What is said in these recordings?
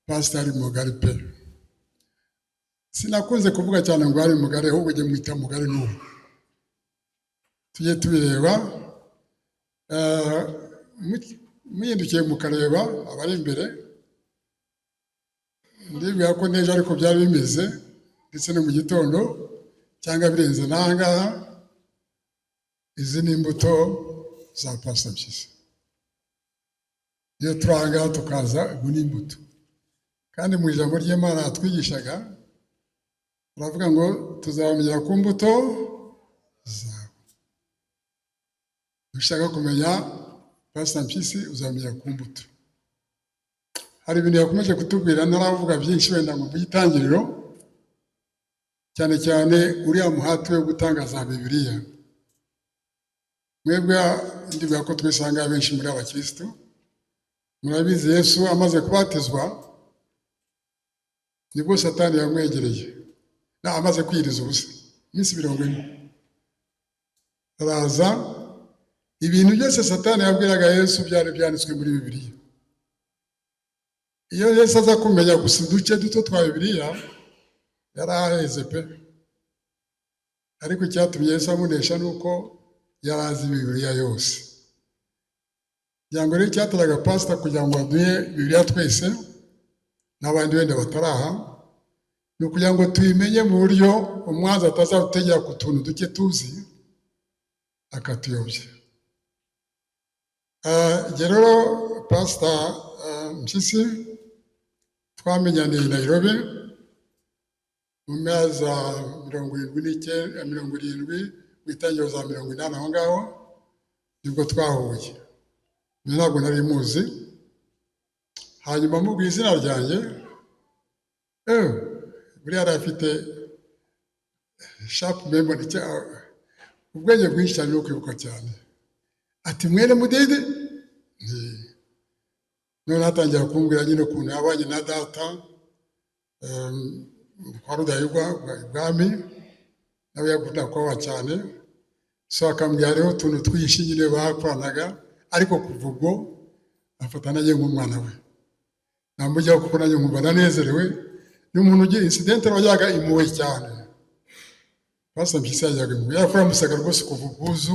Pasitari mugari pe, sinakunze kuvuga cyane ngo ari mugari, ahubwo ujye mwita mugari n'ubu. Tujye tubireba, muhindukiye mukareba abari imbere, ndibwira ko n'ejo ariko byari bimeze, ndetse no mu gitondo cyangwa birenze n'ahangaha. Izi ni imbuto za Pastor Mpyisi. Iyo turi ahangaha tukaza, ubu ni imbuto. Kandi mu ijambo ry'Imana yatwigishaga baravuga ngo tuzabamenyera ku mbuto zabo. Ushaka kumenya Pastor Mpyisi uzamenya ku mbuto. Hari ibintu yakomeje kutubwira, ntaravuga byinshi wenda ngo by'itangiriro, cyane cyane uriya muhati we gutangaza Bibiliya. Mwebwe ndibuka ko twisanga benshi muri abakristo, murabizi Yesu amaze kubatizwa nibwo Satani yamwegereye, amaze kwiyiriza ubusa iminsi 40. Araza, ibintu byose Satani yabwiraga Yesu byari byanditswe muri Bibiliya. Iyo Yesu aza kumenya gusa uduce duto twa Bibiliya yaraheze pe, ariko icyatumye Yesu amunesha nuko yarazi Bibiliya yose. Rero cyateraga pastor kugira ngo aduhe Bibiliya twese n'abandi wenda bataraha, ni ukugira ngo tuyimenye mu buryo umwanzi atazadutegera ku tuntu duke tuzi akatuyobya. Rero Pastor Mpyisi twamenyaniye i Nairobi mu mezi 70 mu itangiriro za 80 aho ngaho nibwo twahuye. Ntabwo nari muzi, hanyuma mubwiye izina ryanjye, buriya yari afite sharp memory, ubwenge bwinshi cyane no kwibuka cyane. Ati mwene Mudede, none atangira kumbwira nyine ukuntu yabanye na data kwa Rudahigwa ibwami, nawe yakunda kuba cyane, so akambwira rero utuntu twinshi nyine bakoranaga, ariko kuva ubwo afata nanjye nk'umwana we. Namujyaho kuko nanjye nkumva nanezerewe. Ni umuntu ugira incident wajyaga impuhwe cyane. Pastor Mpyisi yajyaga impuhwe, yakuramusaga rwose kuva ubwuzu,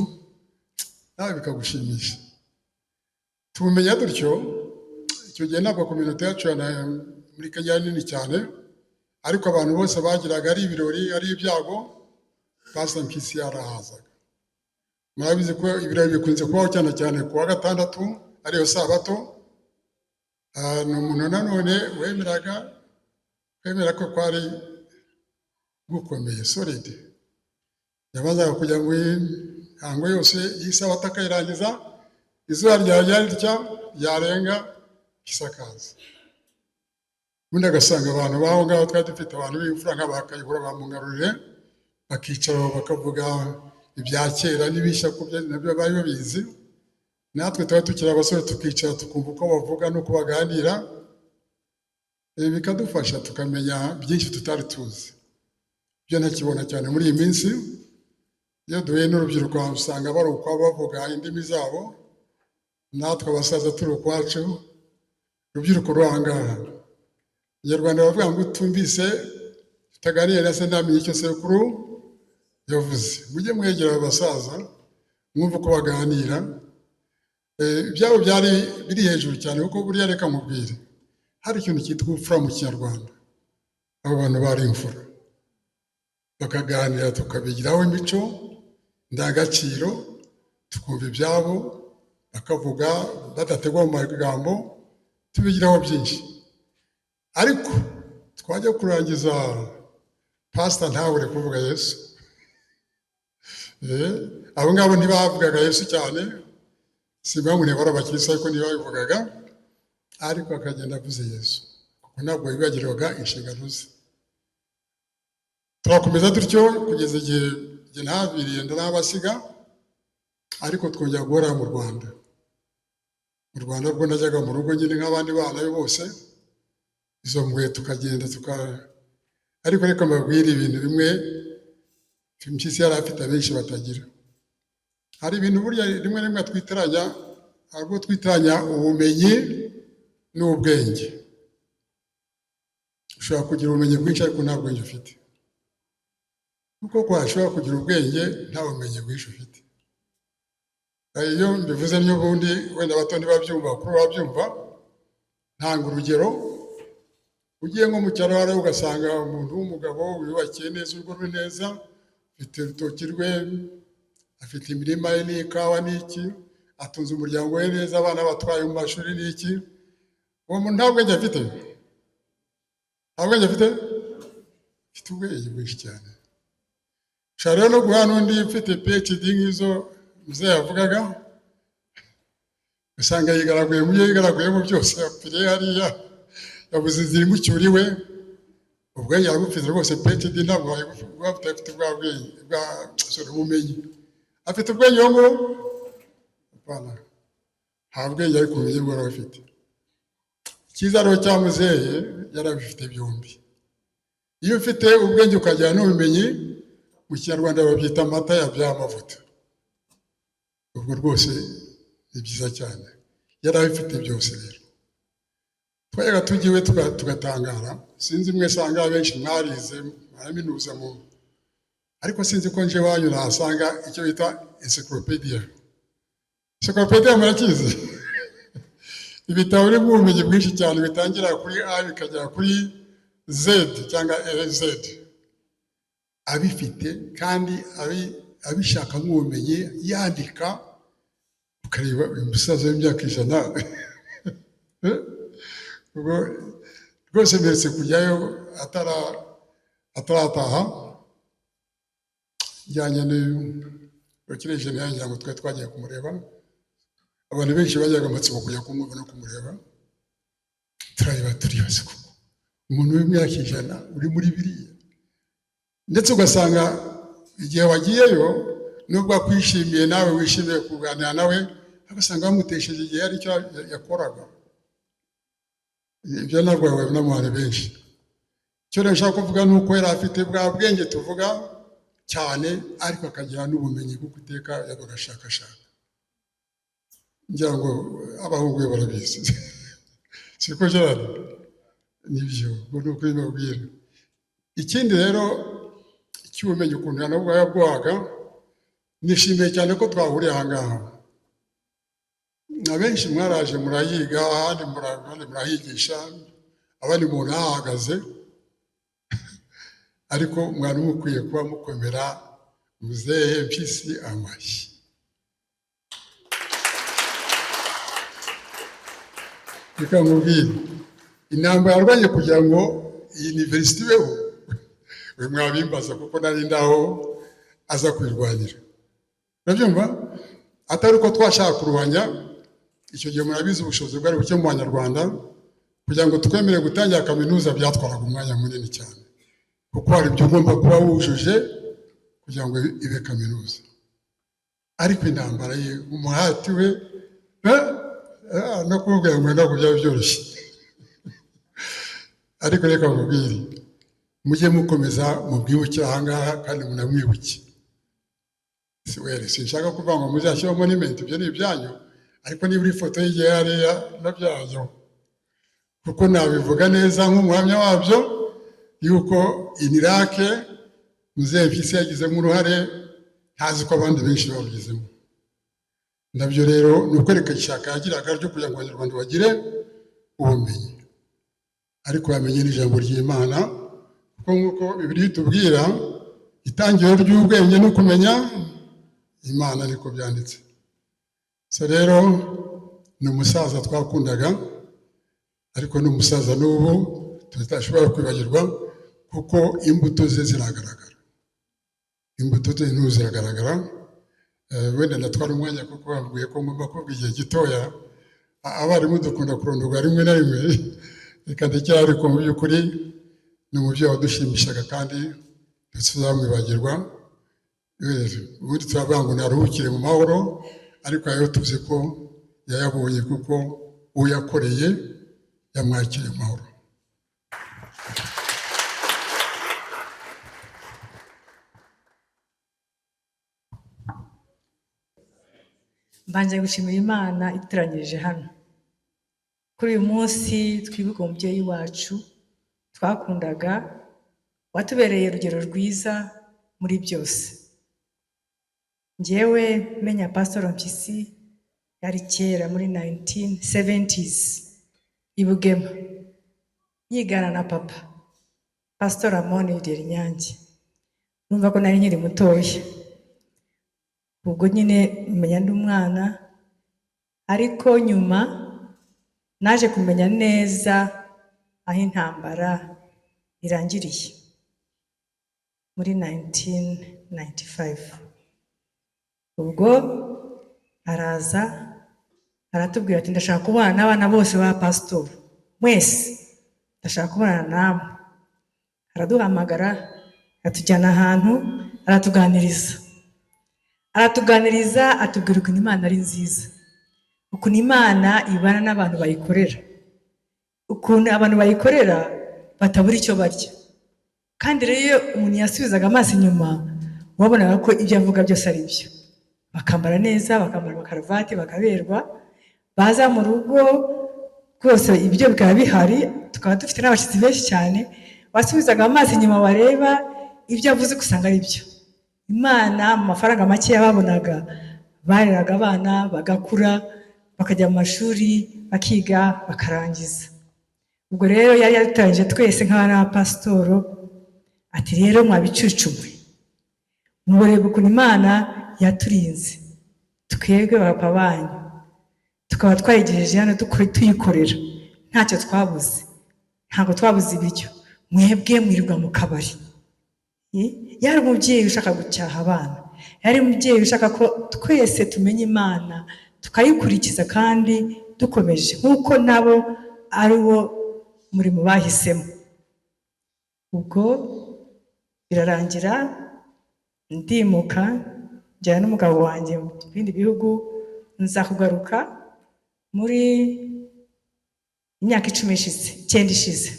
nawe bikagushimisha. Tumenya dutyo, icyo gihe ntabwo community yacu muri Kenya nini cyane, ariko abantu bose bagiraga ari ibirori, ari ibyago, Pastor Mpyisi yarahazaga. Murabizi ko ibirori bikunze kubaho cyane cyane ku wa gatandatu, ariyo Sabato. Ni umuntu nanone wemera ko kwari gukomeye solid. Yabanzaga kujya mu hango yose y'Isabato akayirangiza, izuba ryarenga isakaza. Ubundi agasanga abantu baho ngaho twari dufite abantu b'imfura nk'abakayihura bamungarurire, bakicara bakavuga ibya kera n'ibishya ku byo nabyo bari babizi. Natwe tuba tukiri abasore tukicara tukumva uko bavuga n'uko baganira, bikadufasha tukamenya byinshi tutari tuzi. Ibyo ntakibona cyane muri iyi minsi, iyo duhuye n'urubyiruko usanga bari uko bavuga indimi zabo, natwe abasaza turi ukwacu, urubyiruko rw'ahangaha. Abanyarwanda bavuga ngo utumvise tutaganira na se ntamenye icyo sekuru yavuze. Mujye mwegera abasaza mwumva uko baganira. Ibyabo byari biri hejuru cyane, kuko buriya reka nkubwire, hari ikintu cyitwa ubupfura mu Kinyarwanda. Abo bantu bari imfura, bakaganira tukabigiraho imico ndangagaciro, tukumva ibyabo, bakavuga badategwa mu magambo, tubigiraho byinshi. Ariko twajya kurangiza pastor ntabure kuvuga Yesu. Abo ngabo ntibavugaga Yesu cyane, simpamvu ntibari abakirisitu ariko ntibabivugaga, ariko akagenda avuze Yesu kuko ntabwo bibagirwaga inshingano ze. Turakomeza dutyo kugeza igihe ntabiriye ndarabasiga, ariko twongera guhora mu Rwanda. Mu Rwanda rwo najyaga mu rugo nyine nk'abandi bana be bose, izo mpuhwe tukagenda ariko reka mbabwire ibintu bimwe Mpyisi yari afite abenshi batagira. Hari ibintu burya rimwe rimwe twitiranya, ahubwo twitiranya ubumenyi n'ubwenge. ushobora kugira ubumenyi bwinshi ariko nta bwenge ufite, kuko washobora kugira ubwenge nta bumenyi bwinshi ufite. Iyo mbivuze n'ubundi wenda abato ntibabyumva, bakuru babyumva. Ntanga urugero, ugiye nko mu cyaro hariya ugasanga umuntu w'umugabo wiyubakiye neza, urugo rwe neza, afite urutoki rwe, afite imirima ye n'ikawa n'iki, atunze umuryango we neza, abana batwaye mu mashuri n'iki, uwo muntu nta bwenge afite. Nta bwenge afite? Afite ubwenge bwinshi cyane. Ushobora rero no guha n'undi ufite PhD nk'izo muzehe yavugaga, usanga yigaraguye mu byo yigaraguyemo byose, yapfiriye hariya, yabuze inzira imucyuriwe. Ubwenge arabufite rwose, PhD ntabwo afite bwa bwenge bwa ubumenyi. Afite ubwenge uwo nguwo? Apana, nta bwenge ariko ubumenyi bwo arabufite. Icyiza rero cya muzehe yarabifite byombi. Iyo ufite ubwenge ukagira n'ubumenyi, mu Kinyarwanda babyita amata yabyaye amavuta. Ubwo rwose ni byiza cyane, yarabifite byose. Rero twayaga tugiwe tugatangara, sinzi mwe sanga benshi mwarize mwaminuza mu, ariko sinzi ko nje wanyu nasanga icyo bita encyclopedia. Encyclopedia murakizi? Ibitabo birimo ubumenyi bwinshi cyane, bitangira kuri A bikagera kuri Z cyangwa EZ. Abifite kandi abishaka nk'ubumenyi, yandika, ukareba uyu musaza w'imyaka 100 ubwo rwose mberetse kujyayo atarataha, njyanye n'ukireje ntiyangira ngo twari twagiye kumureba. Abantu benshi bajyaga amatsiko kujya kumwumva no kumureba. Turibaza kuko umuntu w'imyaka 100 uri muri biriya, ndetse ugasanga igihe wagiyeyo nubwo akwishimiye nawe wishimiye kuganira nawe, ugasanga bamutesheje igihe ari cyo yakoraga. Ibyo ntabwo babona mu bantu benshi. Icyo nashaka kuvuga ni uko yari afite bwa bwenge tuvuga cyane, ariko akagira n'ubumenyi bwo guteka, yabagashakashaka. Ngira ngo abahungu be barabizi. Siko cyane nibyo ni uko bibabwira. Ikindi rero cy'ubumenyi ukuntu nabwo yabwaga, nishimiye cyane ko twahuriye aha ngaha. Abenshi mwaraje murayiga, ahandi murahigisha, abandi umuntu ahahagaze, ariko mwari mukwiye kuba mukomera muzehe Mpyisi amashyi. Reka mubwire, intambara yarwanye kugira ngo iyi university ibeho, we mwabimbaza kuko nari ndaho aza kwirwanira. Urabyumva? Atari uko twashaka kurwanya, icyo gihe murabizi ubushobozi bwari buke mu Banyarwanda, kugira ngo twemere gutangira kaminuza byatwaraga umwanya munini cyane, kuko hari ibyo ugomba kuba wujuje kugira ngo ibe kaminuza. Ariko intambara ye, umuhati we, no kumubwira ngo ntabwo byaba byoroshye. Ariko reka mubwire, mujye mukomeza mubwibukire aha ngaha kandi munamwibuke. Sinshaka kuvuga ngo muzashyiraho monument, ibyo ni ibyanyu, ariko niba uri ifoto y'igihe hariya nabyayo, kuko nabivuga neza nk'umuhamya wabyo, yuko inirake muzehe Mpyisi yagizemo uruhare, ntazi ko abandi benshi babigizemo. Nabyo rero ni ukwereka ishaka yagiraga ryo kugira ngo Abanyarwanda bagire ubumenyi, ariko bamenye n'ijambo ry'Imana, kuko nk'uko Bibiliya itubwira, itangiriro ry'ubwenge no kumenya Imana, niko byanditse. So rero ni umusaza twakundaga, ariko ni umusaza n'ubu tutashobora kwibagirwa, kuko imbuto ze ziragaragara. Imbuto ze ziragaragara. Wenda natwara umwanya kuko babwiye ko ngomba kuvuga igihe gitoya. Abarimu dukunda kurondorwa rimwe na rimwe, reka ndekera, ariko mu by'ukuri ni umubyeyi wadushimishaga kandi ntituzamwibagirwa. Ubundi turavuga ngo naruhukire mu mahoro, ariko ayo tuzi ko yayabonye, kuko uyakoreye yamwakiriye mu mahoro. Mbanje gushimira Imana iteranyirije hano kuri uyu munsi twibuka umubyeyi wacu, twakundaga, watubereye urugero rwiza muri byose. Njyewe menya Pastor Mpyisi yari kera muri 1970s i Bugema, yigana na papa Pastor Amoni Nyange. Numva ko nari nkiri mutoya, ubwo nyine menya ndi umwana, ariko nyuma naje kumenya neza aho intambara irangiriye muri 1995. Ubwo araza aratubwira ati ndashaka kubana n'abana bose ba pastor, mwese ndashaka kubana namwe. Araduhamagara, atujyana ahantu, aratuganiriza atubwira ukuntu Imana ari nziza, ukuntu Imana ibana n'abantu bayikorera, ukuntu abantu bayikorera batabura icyo barya. Kandi rero iyo umuntu yasubizaga amaso inyuma, wabonaga ko ibyo avuga byose ari byo. Bakambara neza, bakambara amakaruvati, bakaberwa, baza mu rugo rwose ibyo bikaba bihari, tukaba dufite n'abashyitsi benshi cyane. Wasubizaga amaso inyuma wareba ibyo avuze gusanga ari byo. Imana mu mafaranga make yababonaga bareraga abana bagakura, bakajya mu mashuri bakiga bakarangiza. Ubwo rero yari yadutoranyije twese nk'abana ba pasitoro, ati rero mwabicucumwe, murebe ukuntu Imana yaturinze twebwe papa banyu, tukaba twayigejeje hano tuyikorera, ntacyo twabuze, ntabwo twabuze ibiryo, mwebwe mwirirwa mu kabari. Yari umubyeyi ushaka gucyaha abana, yari umubyeyi ushaka ko twese tumenya Imana tukayikurikiza kandi dukomeje nk'uko nabo ari wo murimo bahisemo. Ubwo birarangira, ndimuka njyana n'umugabo wanjye mu bindi bihugu, nza kugaruka muri imyaka 9 ishize.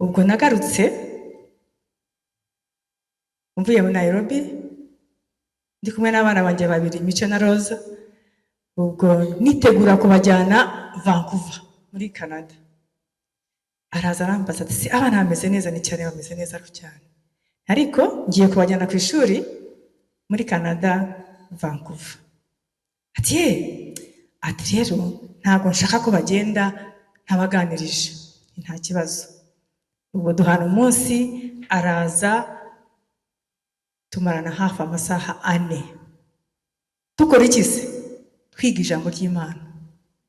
Ubwo nagarutse mvuye muri Nairobi, ndi kumwe n'abana banjye babiri, Mico na Rosa. Ubwo nitegura kubajyana Vancouver muri Canada. Araza arambaza ati abana bameze neza? Ni cyane bameze neza cyane, ariko ngiye kubajyana ku ishuri muri Canada Vancouver. Ati rero ntabwo nshaka ko bagenda ntabaganirije. Nta kibazo. Ubwo duhana umunsi, araza tumarana hafi amasaha 4. Dukora iki se? Twiga ijambo ry'Imana,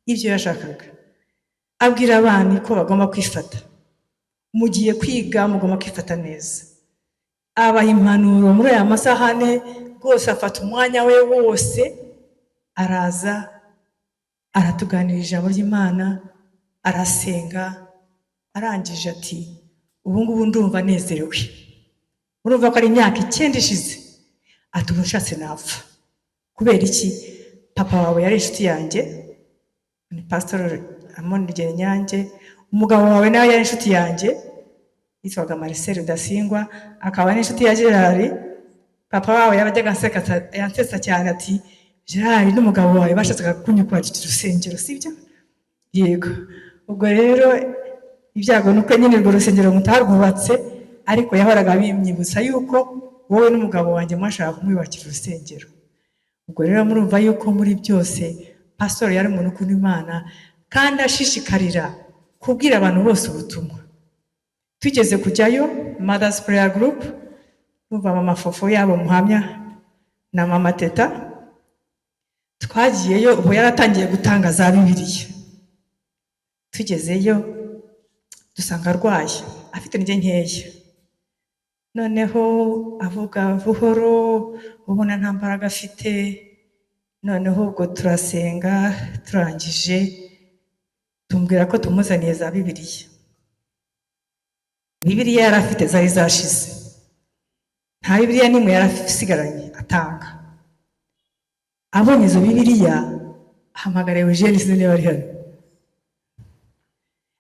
ibyo yashakaga. Abwira abana ko bagomba kwifata, mugiye kwiga mugomba kwifata neza. Abaha impanuro muri aya masaha 4, rwose afata umwanya we wose, araza aratuganirira ijambo ry'Imana, arasenga. Arangije ati ubu ngubu ndumva nezerewe, urumva ko ari imyaka 9 ishize. Ati ubu nshatse napfa. Kubera iki? Papa wawe yari inshuti yanjye, ni Pastor Amoni Nyange. Umugabo wawe nawe yari inshuti yanjye, yitwaga Marcel Rudasingwa, akaba n'inshuti ya Gerard. Papa wawe yabajyaga yansetsa cyane ati Gerard n'umugabo wawe bashatse kunyukwakira urusengero, sibyo? Yego. Ubwo rero ibyago nuko nyine urwo rusengero mutarwubatse, ariko yahoraga bimyibutsa yuko wowe n'umugabo wanjye mwashaka kumwubakira urusengero. Ubwo rero murumva yuko muri byose pastor yari umuntu ukunda Imana kandi ashishikarira kubwira abantu bose ubutumwa. Tugeze kujyayo Mothers Prayer Group, numva mama Fofo yabo Muhamya na mama Teta, twagiyeyo. Ubwo yaratangiye gutanga za Bibiliya. Tugezeyo dusanga arwaye, afite intege nkeya, noneho avuga buhoro, ubona nta mbaraga afite. Noneho ubwo turasenga, turangije tumbwira ko tumuzaniye za Bibiliya. Bibiliya yari afite zari zashize, nta Bibiliya n'imwe yari asigaranye atanga. Abonye izo Bibiliya ahamagara Eugene, sinzi niba ari hano.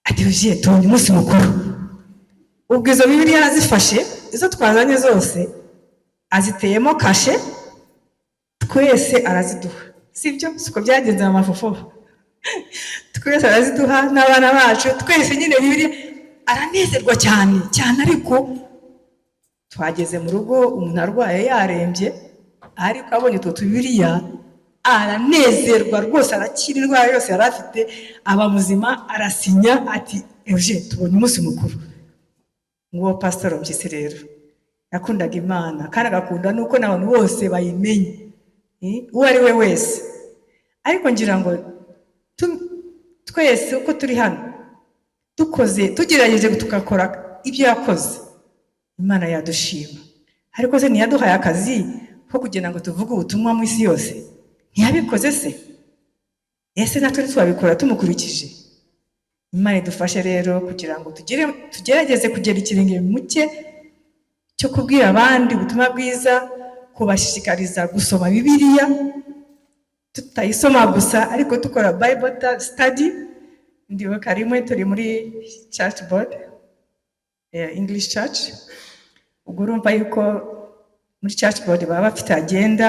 Ati Eugene, tubonye umunsi mukuru. Ubwo izo Bibiliya yarazifashe, izo twazanye zose aziteyemo kashe, twese araziduha. Sibyo? Siko byagenze mu Mafofo. Twese araziduha n'abana bacu, twese nyine Bibiliya aranezerwa cyane cyane, ariko twageze mu rugo umuntu arwaye yarembye, ariko abonye utwo tubiriya aranezerwa rwose, arakira indwara yose yari afite, aba muzima, arasinya ati eje tubonye umunsi mukuru. Nguwo Pastor Mpyisi rero yakundaga Imana kandi agakunda nuko n'abantu bose bayimenye, uwo ari we wese. Ariko ngira ngo twese uko turi hano dukoze, tugerageje tugakora ibyo yakoze, Imana yadushima. Ariko se ntiyaduhaye akazi ko kugira ngo tuvuge ubutumwa mu isi yose? Ntiyabikoze se? Ese natwe twabikora tumukurikije? Imana idufashe rero kugira ngo tugerageze kugera ikirenge mu cye cyo kubwira abandi ubutumwa bwiza, kubashishikariza gusoma Bibiliya, tutayisoma gusa ariko dukora Bible study. Ndibuka rimwe turi muri church board, English church, ubwo urumva yuko muri church board baba bafite agenda.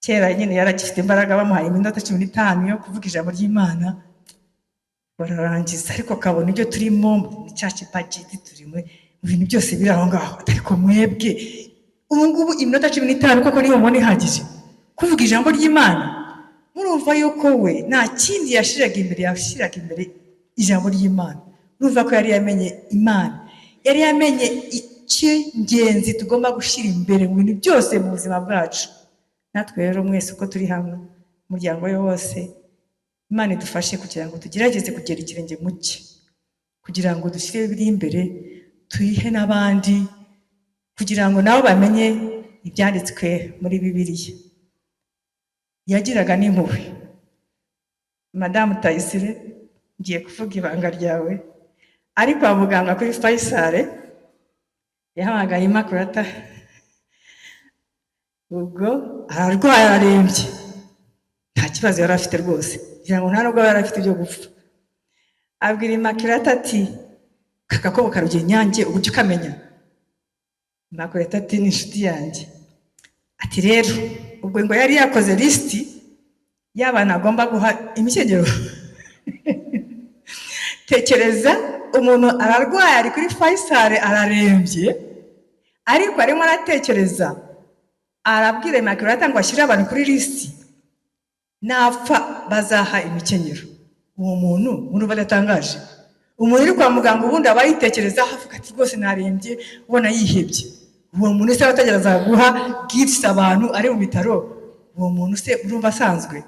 Kera nyine yaragifite imbaraga, bamuhaye iminota 15 yo kuvuga ijambo ry'Imana, bararangiza. Ariko kabona ibyo turimo muri church budget, turimo ibintu byose biri aho ngaho. Ariko mwebwe ubu ngubu iminota 15 koko niyo mubona ihagije kuvuga ijambo ry'Imana? Murumva yuko we nta kindi yashiraga imbere ijambo ry'Imana. Murumva ko yari yamenye Imana, yari yamenye icy'ingenzi tugomba gushyira imbere mu bintu byose mu buzima bwacu. Natwe rero mwese uko turi hamwe, umuryango we wose, Imana idufashe kugira ngo tugerageze kugera ikirenge mu cye, kugira ngo dushyire biri imbere, tuyihe n'abandi, kugira ngo nabo bamenye ibyanditswe muri Bibiliya. Yagiraga n'impuhwe. Madamu Tayisire, ngiye kuvuga ibanga ryawe, ariko abuganga kuri Faisal yahamagaye Immaculata, ubwo ararwaye ararembye, nta kibazo yari afite rwose, kugira ngo nta nubwo yari afite ibyo gupfa. Abwira Immaculata ati kakakobwa karugiye Nyange, uburyo ukamenya. Immaculata ati ni inshuti yanjye. Ati rero ubwo ngo yari yakoze listi y'abantu agomba guha imikenyero. Tekereza, umuntu ararwaye ari kuri Faisal ararembye, ariko arimo aratekereza, arabwira Immaculata ngo ashyire abantu kuri listi, napfa bazaha imikenyero. Uwo muntu badatangaje, umuntu uri kwa muganga ubundi aba yitekereza avuga ati rwose narembye, ubona yihebye. Uwo muntu se abategereza guha gifts abantu ari mu bitaro, uwo muntu se urumva asanzwe?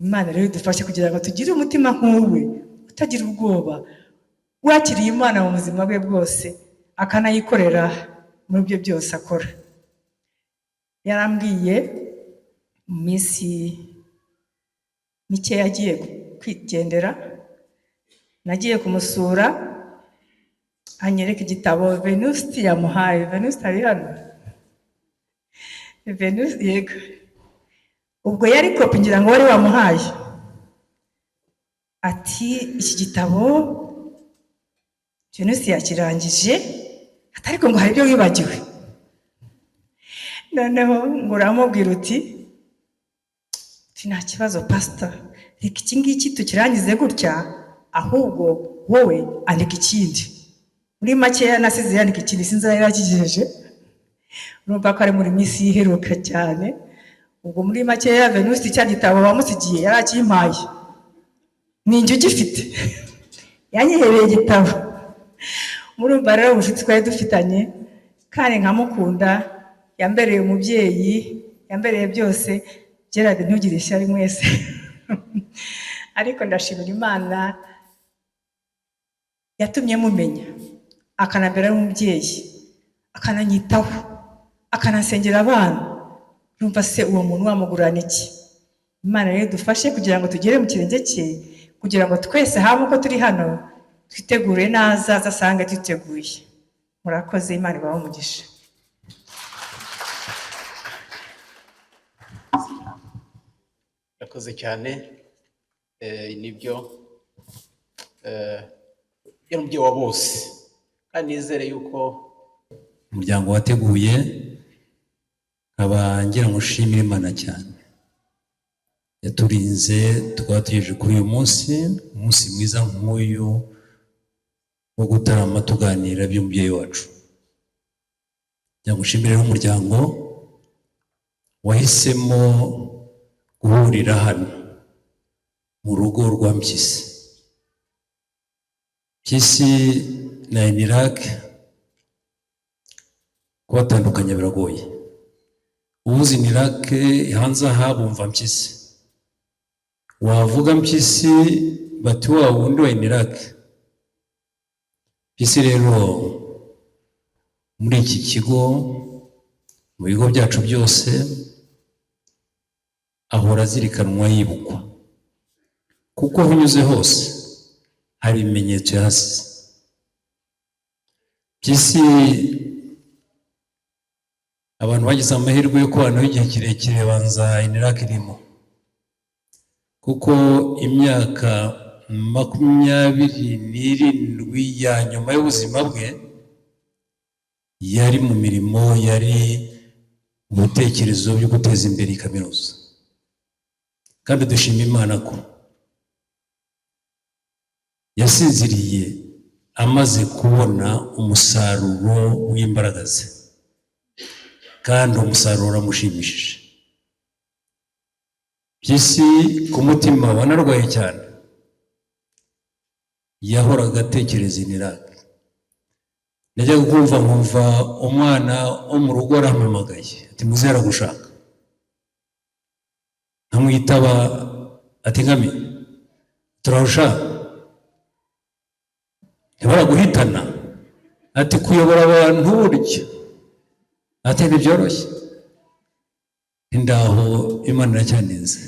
Imana rero idufashe kugira ngo tugire umutima nk'uwe, utagira ubwoba, wakiriye Imana mu buzima bwe bwose, akanayikorera muri byo byose akora. Yarambwiye mu minsi mike yagiye kwigendera, nagiye kumusura, anyereka igitabo Venuste yamuhaye. Venuste ari hano? Venuste, yego. Ubwo yari kopi ngira ngo wari wamuhaye. Ati iki gitabo Venuste yakirangije, ariko ngo hari ibyo wibagiwe. Noneho ngo uramubwira uti nta kibazo Pastor, reka iki ngiki tukirangize gutya, ahubwo wowe andika ikindi. Muri make nasize yandika ikindi, sinzi aho yakigejeje. Urumva ko ari muri minsi yiheruka cyane. Ubwo muri make ya Venuste cya gitabo bamusigiye yarakimpaye, ninjye ugifite. Yanyihereye igitabo. Murumva rero ubucuti twari dufitanye, kandi nkamukunda, yambereye umubyeyi, yambereye byose. Gerard, ntugire ishyari mwese. Ariko ndashimira Imana yatumye mumenya, akanambera n'umubyeyi, akananyitaho, akanasengera abana. Urumva se uwo muntu wamugurana iki? Imana rero dufashe kugira ngo tugere mu kirenge cye, kugira ngo twese hamwe uko turi hano twitegure naza asange twiteguye. Murakoze, Imana ibahe umugisha. Murakoze cyane. Nibyo yari umubyeyi wa bose, kandi nizere yuko umuryango wateguye, nkaba ngira ngo ushimire Imana cyane, yaturinze tukaba tugejeje kuri uyu munsi, umunsi mwiza nk'uyu wo gutarama tuganira by'umubyeyi wacu. Nyamushimire umuryango wahisemo guhurira hano mu rugo rwa Mpyisi. Mpyisi na Enirac kubatandukanya biragoye. Ubuzi Enirac hanze aha bumva Mpyisi, wavuga Mpyisi bati wa wundi wa Enirac. Mpyisi rero muri iki kigo, mu bigo byacu byose, ahora azirikanwa yibukwa, kuko aho unyuze hose hari ibimenyetso yahasize. Mpyisi abantu bagize amahirwe yo kubana igihe kirekire banza Enirac irimo, kuko imyaka 27 ya nyuma y'ubuzima bwe yari mu mirimo, yari mu bitekerezo byo guteza imbere kaminuza. Kandi dushima Imana ko yasinziriye amaze kubona umusaruro w'imbaraga ze, kandi umusaruro uramushimishije. Mpyisi ku mutima wanarwaye cyane, yahoraga atekereza Enirac. Najyaga nkumva umwana wo mu rugo arampamagaye ati muze aragushaka, nkamwitaba ati Nkami turahushaka, ntibaraguhitana, ati kuyobora abantu buryo ati ntibyoroshye. Ndaho Imana iracyanenze,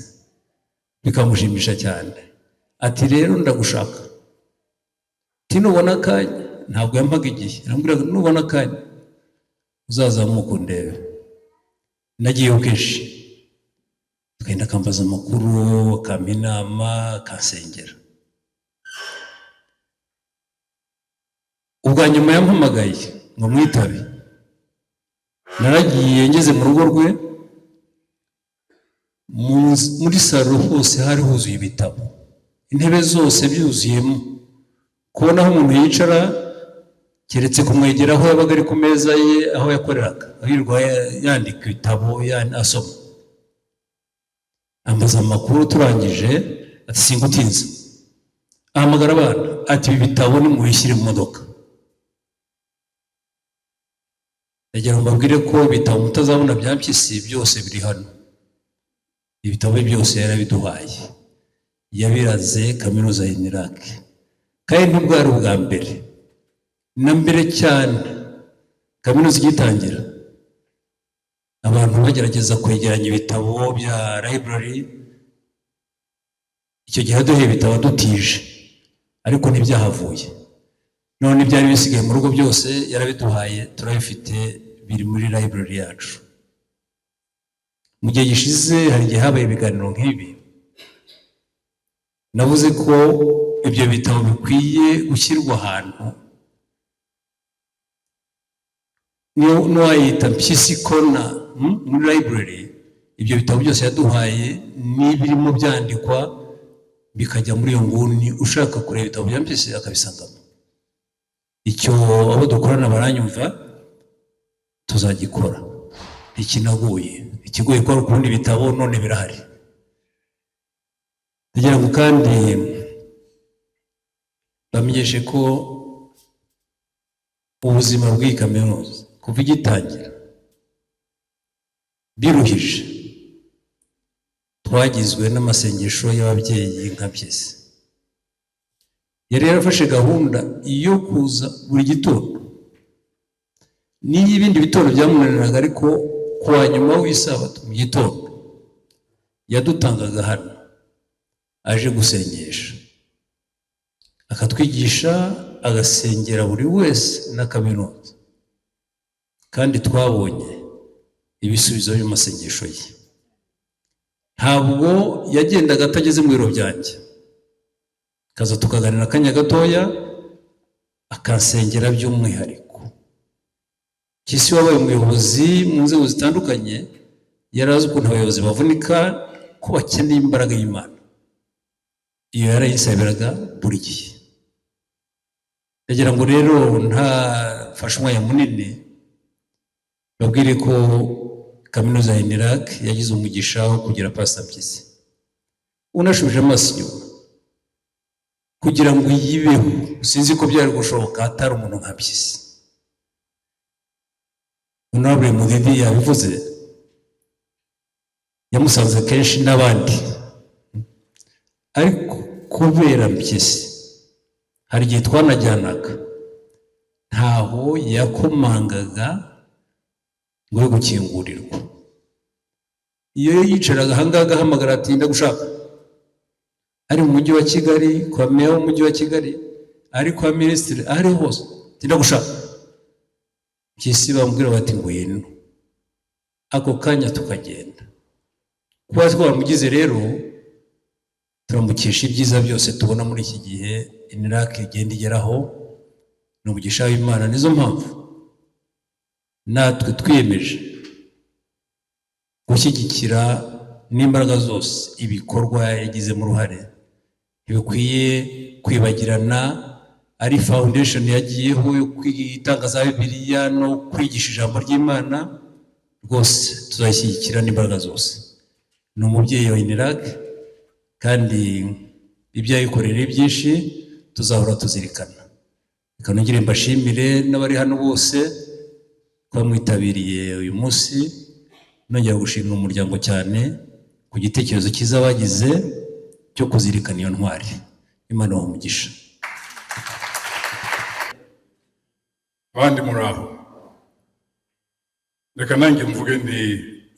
bikamushimisha cyane. Ati rero ndagushaka, ati nubona akanya, ntabwo yampaga igihe, arambwira nubona akanya uzazamuka undebe. Nagiyeyo kenshi, tukagenda akambaza amakuru, akampa inama, akansengera. Ubwa nyuma yampamagaye ngo mwitabe, naragiye ngeze mu rugo rwe, muri salo hose hari huzuye ibitabo, intebe zose byuzuyemo, kubona aho umuntu yicara keretse kumwegera aho yabaga ari ku meza ye aho yakoreraga, yirirwa yandika ibitabo asoma. Ambaza amakuru, turangije ati singutinze, ahamagara abana ati ibi bitabo nimubishyire mu modoka. Ndagira ngo mbabwire ko ibitabo mutazabona bya Mpyisi byose biri hano. Ibitabo byose yarabiduhaye, yabiraze kaminuza ya Enirac. Kandi ntibwari ubwa mbere, na mbere cyane kaminuza igitangira abantu bagerageza kwegeranya ibitabo bya library. Icyo gihe duhe ibitabo dutije, ariko ntibyahavuye. None ibyari bisigaye mu rugo byose yarabiduhaye, turabifite, biri muri library yacu. Mu gihe gishize hari igihe habaye ibiganiro nk'ibi, navuze ko ibyo bitabo bikwiye gushyirwa ahantu n'uwayita Mpyisi Corner muri library. Ibyo bitabo byose yaduhaye n'ibirimo byandikwa bikajya muri iyo nguni, ushaka kureba ibitabo bya Mpyisi akabisangamo. Icyo abo dukorana baranyumva, tuzagikora. Ikinagoye, ikigoye ko ukundi ibitabo none birahari. Ndagira ngo kandi bamenyeshe ko ubuzima bw'iyi kaminuza kuva igitangira biruhije, twagizwe n'amasengesho y'ababyeyi nka Mpyisi. Yari yarafashe gahunda iyo kuza buri gitondo, n'iyo ibindi bitondo byamunaniraga, ariko kuwa nyuma w'isabato mu gitondo yadutangaga hano aje gusengesha, akatwigisha, agasengera buri wese na kaminuza. Kandi twabonye ibisubizo by'amasengesho ye. Ntabwo yagendaga atageze mu biro byanjye, kaza tukaganira akanya gatoya, akansengera by'umwihariko. Mpyisi wabaye umuyobozi mu nzego zitandukanye, yari azi ukuntu abayobozi bavunika, ko bakeneye imbaraga y'Imana. Iyo yarayisabiraga buri gihe. ndagira ngo rero ntafashe umwanya munini babwire ko kaminuza ya INERAC yagize umugisha wo kugira Pastor Mpyisi. Unashubije amaso inyuma kugira ngo yibeho, sinzi ko byari gushoboka atari umuntu nka Mpyisi. Honorable Mudidi yabivuze, yamusanze kenshi n'abandi, ariko kubera Mpyisi hari igihe twanajyanaga ntaho yakomangaga ngo yo gukingurirwa. Iyo yicaraga ahangaha ahamagara ati ndagushaka, ari mu mujyi wa Kigali, kwa meya w'umujyi wa Kigali, ari kwa minisitiri, ari hose ati ndagushaka. Mpyisi bamubwira bati ngwino, ako kanya tukagenda. Kuba twamugize rero turamukesha ibyiza byose tubona muri iki gihe INERAC igenda igeraho, ni umugisha w'Imana. Nizo mpamvu natwe twiyemeje gushyigikira n'imbaraga zose ibikorwa yagizemo uruhare, ntibikwiye kwibagirana. Ari foundation yagiyeho yo kwitangaza Bibiliya no kwigisha ijambo ry'Imana, rwose tuzashyigikira n'imbaraga zose. Ni umubyeyi wa INERAC kandi ibyo yayikorera byinshi tuzahora tuzirikana. Reka nongere mbashimire n'abari hano bose bamwitabiriye uyu munsi. Nongera gushimira umuryango cyane ku gitekerezo cyiza bagize cyo kuzirikana iyo ntwari. Imana umugisha. Abandi muraho, reka nanjye mvuge ndi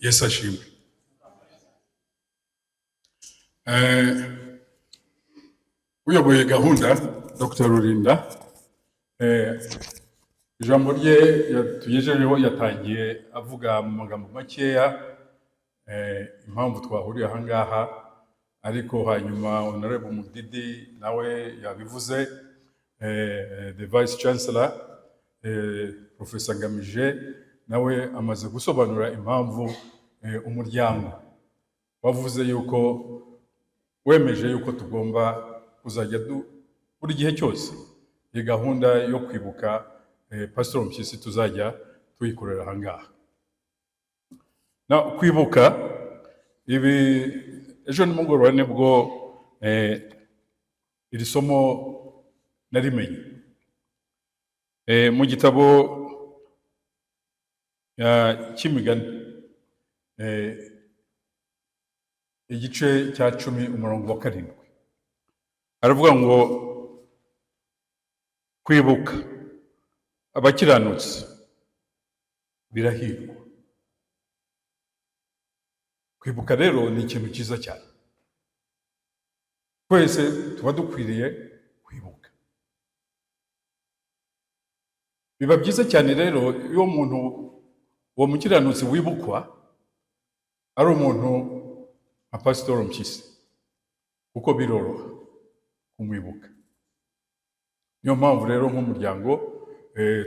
Yesu ashimwe. Uyoboye gahunda Dr. Rulinda, ijambo rye yatugejejeho yatangiye avuga mu magambo makeya impamvu twahuriye aha ngaha, ariko hanyuma Honorable Mudidi nawe yabivuze, the Vice Chancellor Professor Ngamije nawe amaze gusobanura impamvu umuryango wavuze yuko wemeje yuko tugomba kuzajya buri gihe cyose iyi gahunda yo kwibuka Pastor Mpyisi tuzajya tuyikorera aha ngaha. Na kwibuka ibi ejo nimugoroba nibwo iri somo narimenye mu gitabo cy'imigani igice cya 10 umurongo wa 7 aravuga ngo kwibuka abakiranutsi birahirwa. Kwibuka rero ni ikintu cyiza cyane, twese tuba dukwiriye kwibuka. Biba byiza cyane rero iyo umuntu uwo mukiranutsi wibukwa ari umuntu nka Pastor Mpyisi, kuko biroroha kumwibuka. Niyo mpamvu rero nk'umuryango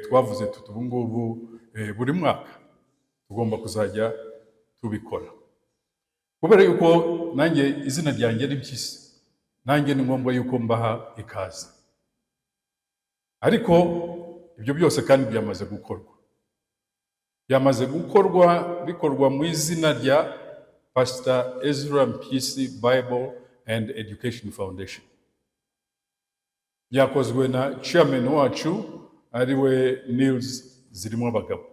twavuze tuti ubu ngubu buri mwaka tugomba kuzajya tubikora, kubera yuko nanjye izina ryanjye ari Mpyisi, nanjye ni ngombwa yuko mbaha ikaze. Ariko ibyo byose kandi byamaze gukorwa, bikorwa mu izina rya Pastor Ezra Mpyisi Bible and Education Foundation. Yakozwe na chairman wacu ariwe Nils Zirimwabagabo.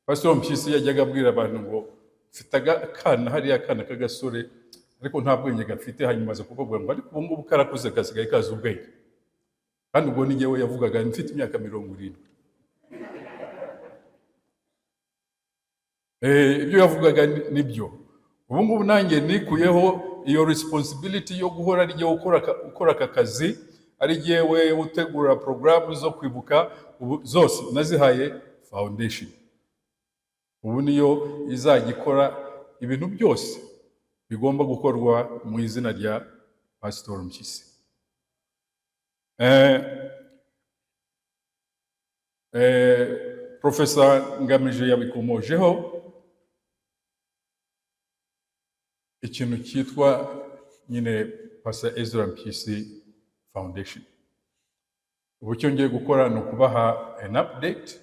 Pastor Mpyisi yajyaga abwira abantu ngo mfite akana hariya, akana k'agasore ariko nta bwenge gafite, hanyuma aza kuvuga ngo ariko ubu ngubu karakuze gasigaye kazi ubwenge. Kandi ubwo ni njyewe yavugaga mfite imyaka 70. Ibyo yavugaga nibyo. Ubu ngubu nanjye nikuyeho iyo responsibility yo guhora ari jyewe ukora aka kazi, ari jyewe utegura program zo kwibuka, zose nazihaye foundation. Ubu niyo izajya ikora ibintu byose bigomba gukorwa mu izina rya Pastor Mpyisi. Professor Ngamije yabikomojeho ikintu cyitwa nyine Pastor Ezra Mpyisi Foundation. Ubu icyo ngiye gukora ni ukubaha an update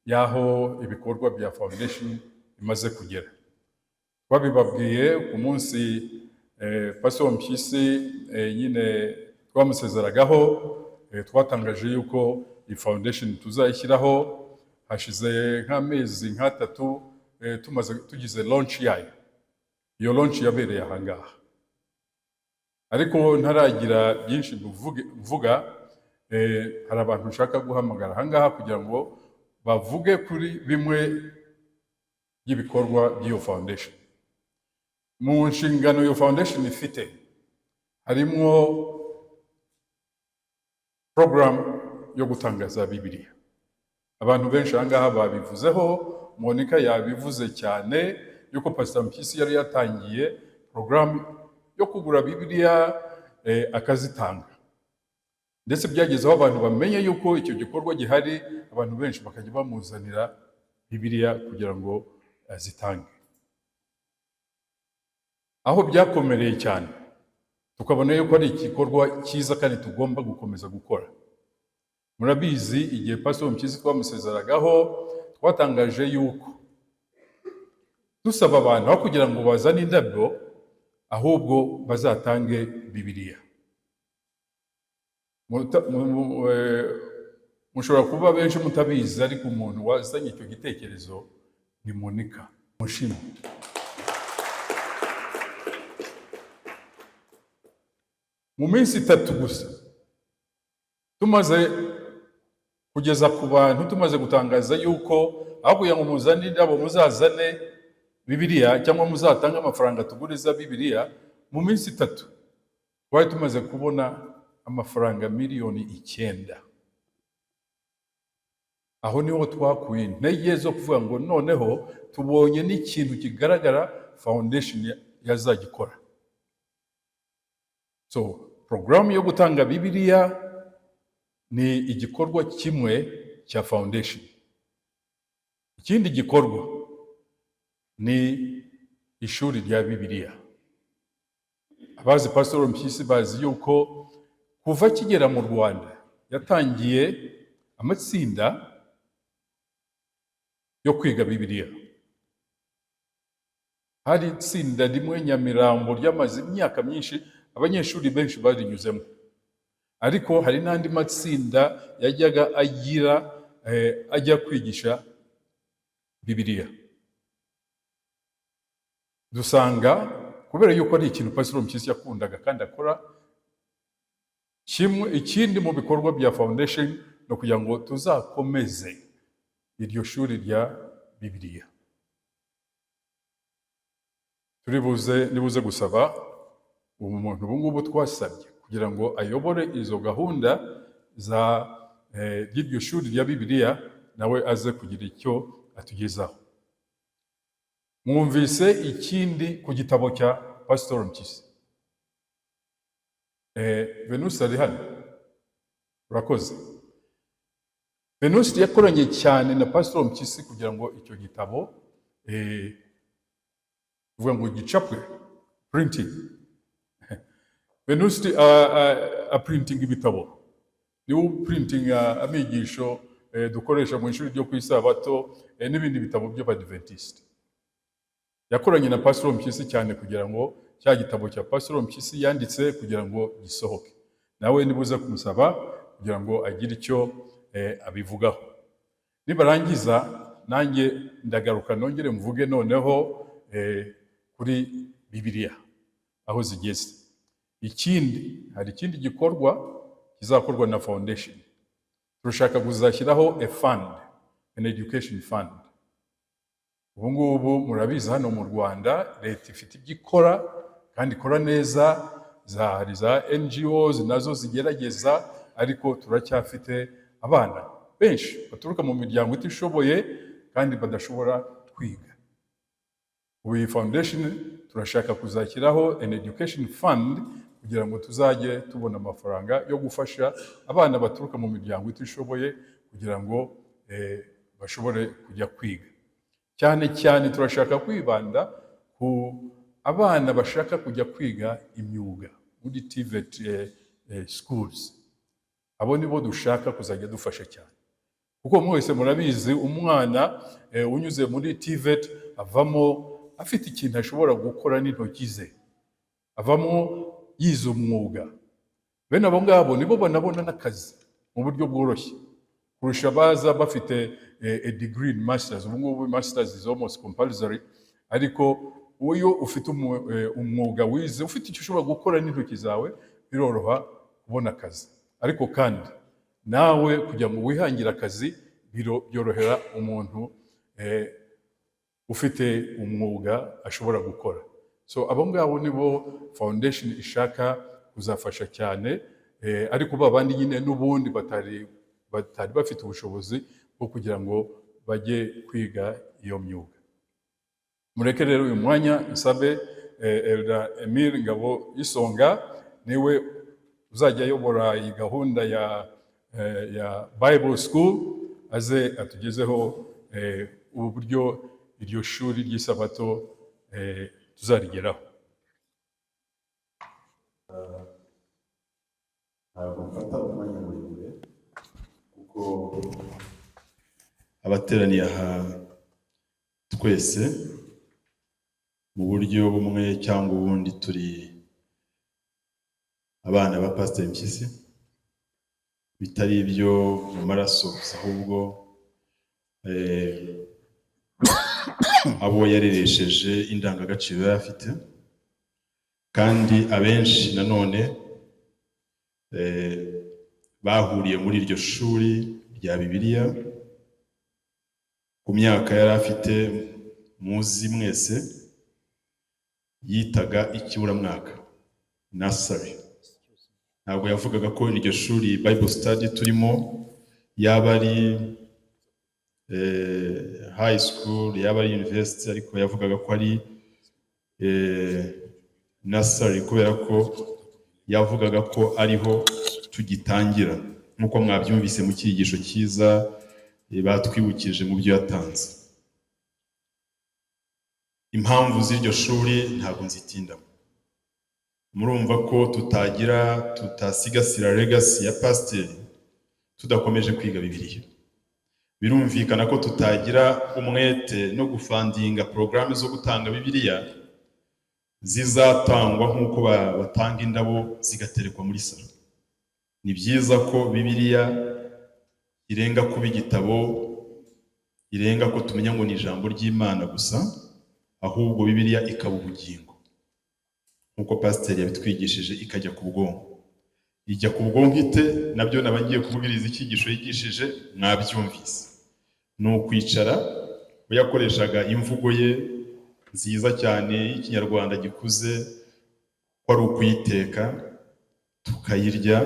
y'aho ibikorwa bya foundation bimaze kugera. Twabibabwiye ku munsi Pastor Mpyisi nyine twamusezeragaho, twatangaje yuko iyi foundation tuzayishyiraho hashize nk'amezi nk'atatu tugize launch yayo. Iyo launch yabereye ahangaha, ariko ntaragira byinshi mvuga. Hari abantu nshaka guhamagara ahangaha kugira ngo bavuge kuri bimwe by'ibikorwa by'iyo foundation. Mu nshingano iyo foundation ifite harimo program yo gutangaza Bibiliya. Abantu benshi ahangaha babivuzeho, Monica yabivuze cyane yuko Pastor Mpyisi yari yatangiye program yo kugura Bibiliya akazitanga, ndetse byageze aho abantu bamenye yuko icyo gikorwa gihari, abantu benshi bakajya bamuzanira Bibiliya kugira ngo azitange. Aho byakomereye cyane tukabona yuko ari igikorwa cyiza kandi tugomba gukomeza gukora. Murabizi igihe Pastor Mpyisi twamusezeragaho, twatangaje yuko dusaba abantu aho kugira ngo bazane indabyo, ahubwo bazatange Bibiliya. Mushobora kuba benshi mutabizi, ariko umuntu wazanye icyo gitekerezo ni Monica. Mushimwe. Mu minsi 3 gusa tumaze kugeza ku bantu, tumaze gutangaza yuko aho kugira ngo muzane indabo muzazane Bibiliya cyangwa muzatanga amafaranga tuguriza Bibiliya, mu minsi 3 twari tumaze kubona amafaranga miliyoni 9. Aho niho twakuye intege zo kuvuga ngo noneho tubonye n'ikintu kigaragara foundation yazagikora. So program yo gutanga Bibiliya ni igikorwa kimwe cya foundation. Ikindi gikorwa ni ishuri rya Bibiliya. Abazi Pastor Mpyisi bazi yuko kuva kigera mu Rwanda yatangiye amatsinda yo kwiga Bibiliya. Hari itsinda rimwe Nyamirambo ryamaze imyaka myinshi, abanyeshuri benshi barinyuzemo, ariko hari n'andi matsinda yajyaga ajya kwigisha Bibiliya. Dusanga kubera yuko ari ikintu Pastor Mpyisi yakundaga kandi akora, ikindi mu bikorwa bya foundation no kugira ngo tuzakomeze iryo shuri rya Bibiliya. Nibuze gusaba umuntu ubungubu twasabye kugira ngo ayobore izo gahunda za y'iryo shuri rya Bibiliya, nawe aze kugira icyo atugezaho. Mwumvise ikindi ku gitabo cya Pastor Mpyisi. Venus ari hano, urakoze. Venus yakoranye cyane na Pastor Mpyisi kugira ngo icyo gitabo uvuga ngo gicapwe, printing. Venus printing ibitabo, niwo printing amigisho dukoresha mu ishuri ryo kwisabato n'ibindi bitabo by'Abadventist. Yakoranye na Pastor Mpyisi cyane kugira ngo cya gitabo cya Pastor Mpyisi yanditse kugira ngo gisohoke. Nawe nibuza kumusaba kugira ngo agire icyo abivugaho. Nibarangiza nanjye ndagaruka nongere mvuge noneho kuri Bibiliya aho zigeze. Hari ikindi gikorwa kizakorwa na foundation. Turashaka kuzashyiraho a fund, an education fund. Ubu ngubu murabizi hano mu Rwanda leta ifite igikora kandi ikora neza, hari za NGOs nazo zigerageza, ariko turacyafite abana benshi baturuka mu miryango itishoboye kandi badashobora kwiga. Ubu iyi foundation turashaka kuzashyiraho an education fund kugira ngo tuzajye tubona amafaranga yo gufasha abana baturuka mu miryango itishoboye kugira ngo bashobore kujya kwiga. Cyane cyane turashaka kwibanda ku abana bashaka kujya kwiga imyuga muri TVET schools. Abo nibo dushaka kuzajya dufasha cyane, kuko mwese murabizi umwana unyuze muri TVET avamo afite ikintu ashobora gukora n'intoki ze, avamo yize umwuga. Bene abo ngabo nibo banabona n'akazi mu buryo bworoshye kurusha baza bafite a degree in masters. Ubu ngubu masters is almost compulsory, ariko uyo ufite umwuga wize, ufite icyo ushobora gukora n'intoki zawe, biroroha kubona akazi. Ariko kandi nawe kujya mu wihangira akazi byorohera umuntu ufite umwuga ashobora gukora. So abo ngabo nibo foundation ishaka kuzafasha cyane, ariko babandi nyine n'ubundi batari bafite ubushobozi bwo kugira ngo bajye kwiga iyo myuga. Mureke rero uyu mwanya nsabe Elder Emile Ngabo Isonga, niwe uzajya ayobora iyi gahunda ya Bible School, aze atugezeho uburyo iryo shuri ry'isabato tuzarigeraho. Ntabwo mfata umwanya muremure kuko abateraniye aha twese mu buryo bumwe cyangwa ubundi turi abana ba Pastor Mpyisi, bitari ibyo mu maraso gusa, ahubwo abo yareresheje indangagaciro yari afite, kandi abenshi nanone bahuriye muri iryo shuri rya Bibiliya ku myaka yari afite muzi mwese, yitaga ikiburamwaka, nursery. Ntabwo yavugaga ko iryo shuri Bible study turimo yaba ari high school, yaba ari university, ariko yavugaga ko ari nursery, kubera ko yavugaga ko ariho tugitangira, nk'uko mwabyumvise mu cyigisho cyiza batwibukije mu byo yatanze. Impamvu z'iryo shuri ntabwo nzitindamo. Murumva ko tutasigasira legacy ya pasiteri tudakomeje kwiga Bibiliya. Birumvikana ko tutagira umwete no gufandinga porogaramu zo gutanga Bibiliya zizatangwa nk'uko batanga indabo zigaterekwa muri salo. Ni byiza ko Bibiliya irenga kuba igitabo, irenga ko tumenya ngo ni ijambo ry'Imana gusa, ahubwo Bibiliya ikaba ubugingo, nk'uko pasiteri yabitwigishije, ikajya ku bwonko. Ijya ku bwonko ite? Nabyo nabangiye kubwiriza icyigisho yigishije, mwabyumvise. Ni ukwicara, we yakoreshaga imvugo ye nziza cyane y'ikinyarwanda gikuze, ko ari ukuyiteka tukayirya,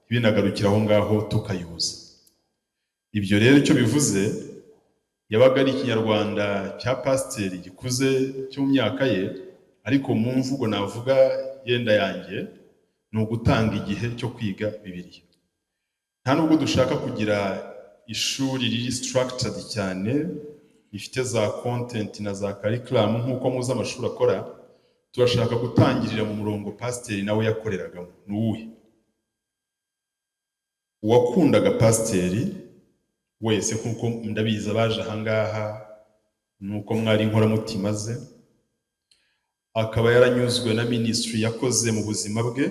ibinagarukira aho ngaho tukayuza. Ibyo rero icyo bivuze, yabaga ari ikinyarwanda cya pasiteri gikuze cyo mu myaka ye, ariko mu mvugo navuga yenda yanjye ni ugutanga igihe cyo kwiga Bibiliya. Nta nubwo dushaka kugira ishuri riri structured cyane, rifite za content na za curriculum nk'uko muzi amashuri akora. Turashaka gutangirira mu murongo pasiteri nawe yakoreragamo. Ni uwuhe? Uwakundaga pasiteri wese, nk'uko ndabizi abaje ahangaha nuko mwari inkoramutima ze, akaba yaranyuzwe na ministry yakoze mu buzima bwe.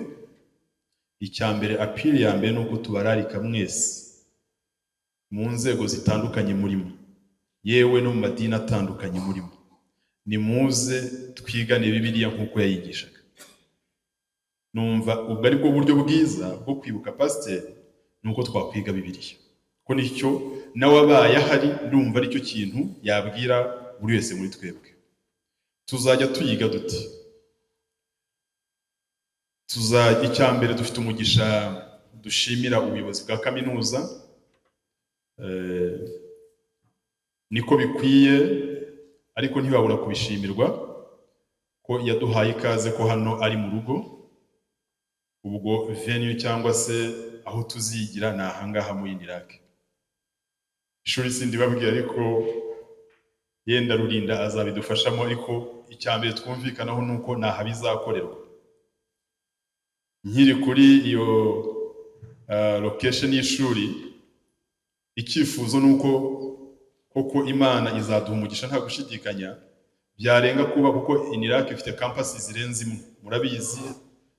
Icyambere, appeal ya mbere nuko tubararika mwese mu nzego zitandukanye murimo, yewe no mu madini atandukanye murimo, ni muze twigane Bibiliya nk'uko yayigishaga. Numva ubwo ari bwo buryo bwiza bwo kwibuka pasiteri, nuko twakwiga Bibiliya, ko nicyo nawe abaye ahari, ndumva aricyo kintu yabwira buri wese muri twebwe. Tuzajya tuyiga duti? Icyambere, dufite umugisha dushimira ubuyobozi bwa kaminuza, niko bikwiye, ariko ntibabura kubishimirwa ko yaduhaye ikaze ko hano ari mu rugo. Ubwo venue cyangwa se aho tuzigira ni ahangaha mu Inirake. Ishuri sindi babwira, ariko yenda Rurinda azabidufashamo, ariko icyambere twumvikanaho nuko naha bizakorerwa. nkiri kuri iyo location y'ishuri, icyifuzo ni uko koko Imana izaduha umugisha nta gushidikanya byarenga kuba, kuko INIRAC ifite campus zirenze imwe, murabizi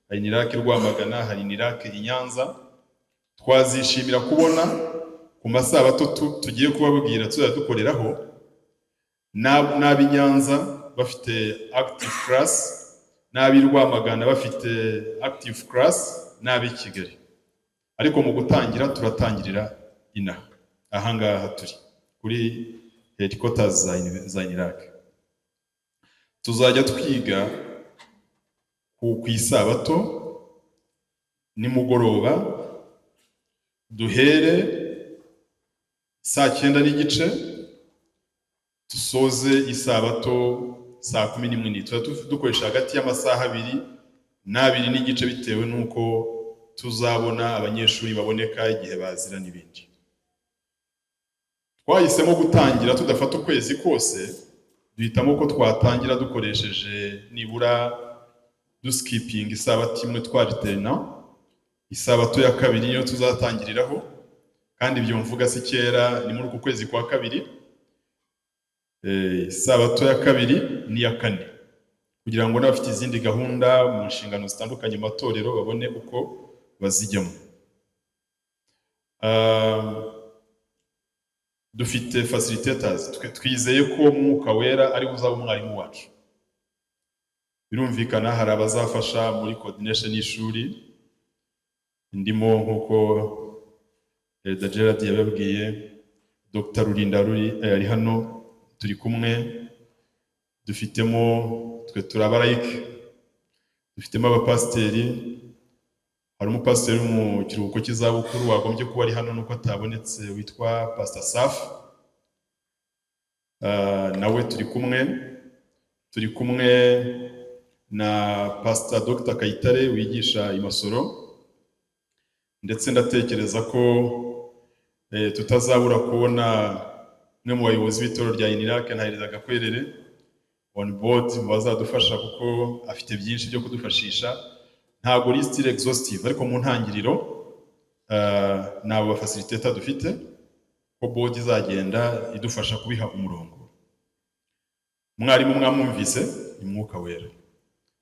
hari INIRAC Rwamagana, hari INIRAC i Nyanza. Twazishimira kubona ku masabato tugiye kubabwira tuzajya dukoreraho n'ab'i Nyanza bafite active class, n'ab'i Rwamagana bafite active class, n'ab'i Kigali. Ariko mu gutangira turatangirira inaha ahangaha turi kuri headquarters za INIRAC. Tuzajya twiga ku isabato nimugoroba, duhere saa 9:30 dusoze isabato saa 11:00. Dukoresha hagati y'amasaha 2 na 2:30 bitewe nuko tuzabona abanyeshuri baboneka igihe bazira n'ibindi. Twahisemo gutangira tudafata ukwezi kose, duhitamo ko twatangira dukoresheje nibura duskiping isabato imwe twariterana, isabato ya kabiri niyo tuzatangiriraho, kandi ibyo mvuga si kera, ni muri uku kwezi kwa kabiri. Isabato ya kabiri ni ya kane, kugira ngo n'abafite izindi gahunda mu nshingano zitandukanye mu matorero babone uko bazijyamo. Dufite facilitators, twizeye ko Mwuka Wera ari uzaba umwarimu wacu. Birumvikana hari abazafasha muri coordination y'ishuri, ndimo nkuko Elder Gerard yababwiye, Dr. Rulinda ari hano turi kumwe. Dufitemo twe turabarayike, dufitemo abapasiteri, hari umupasiteri mu kiruhuko cy'izabukuru wagombye kuba ari hano nuko atabonetse witwa Pastor Saf, nawe turi kumwe na Pastor Dr. Kayitare wigisha i Masoro, ndetse ndatekereza ko tutazabura kubona umwe mu bayobozi b'itoro rya INIRAC Ntaherezaga Gakwerere on board mu bazadufasha, kuko afite byinshi byo kudufashisha. Ntabwo list exhaustive, ariko mu ntangiriro nabo facilitator dufite ko board izagenda idufasha kubiha umurongo. Mwarimu mwamwumvise ni Mwuka Wera,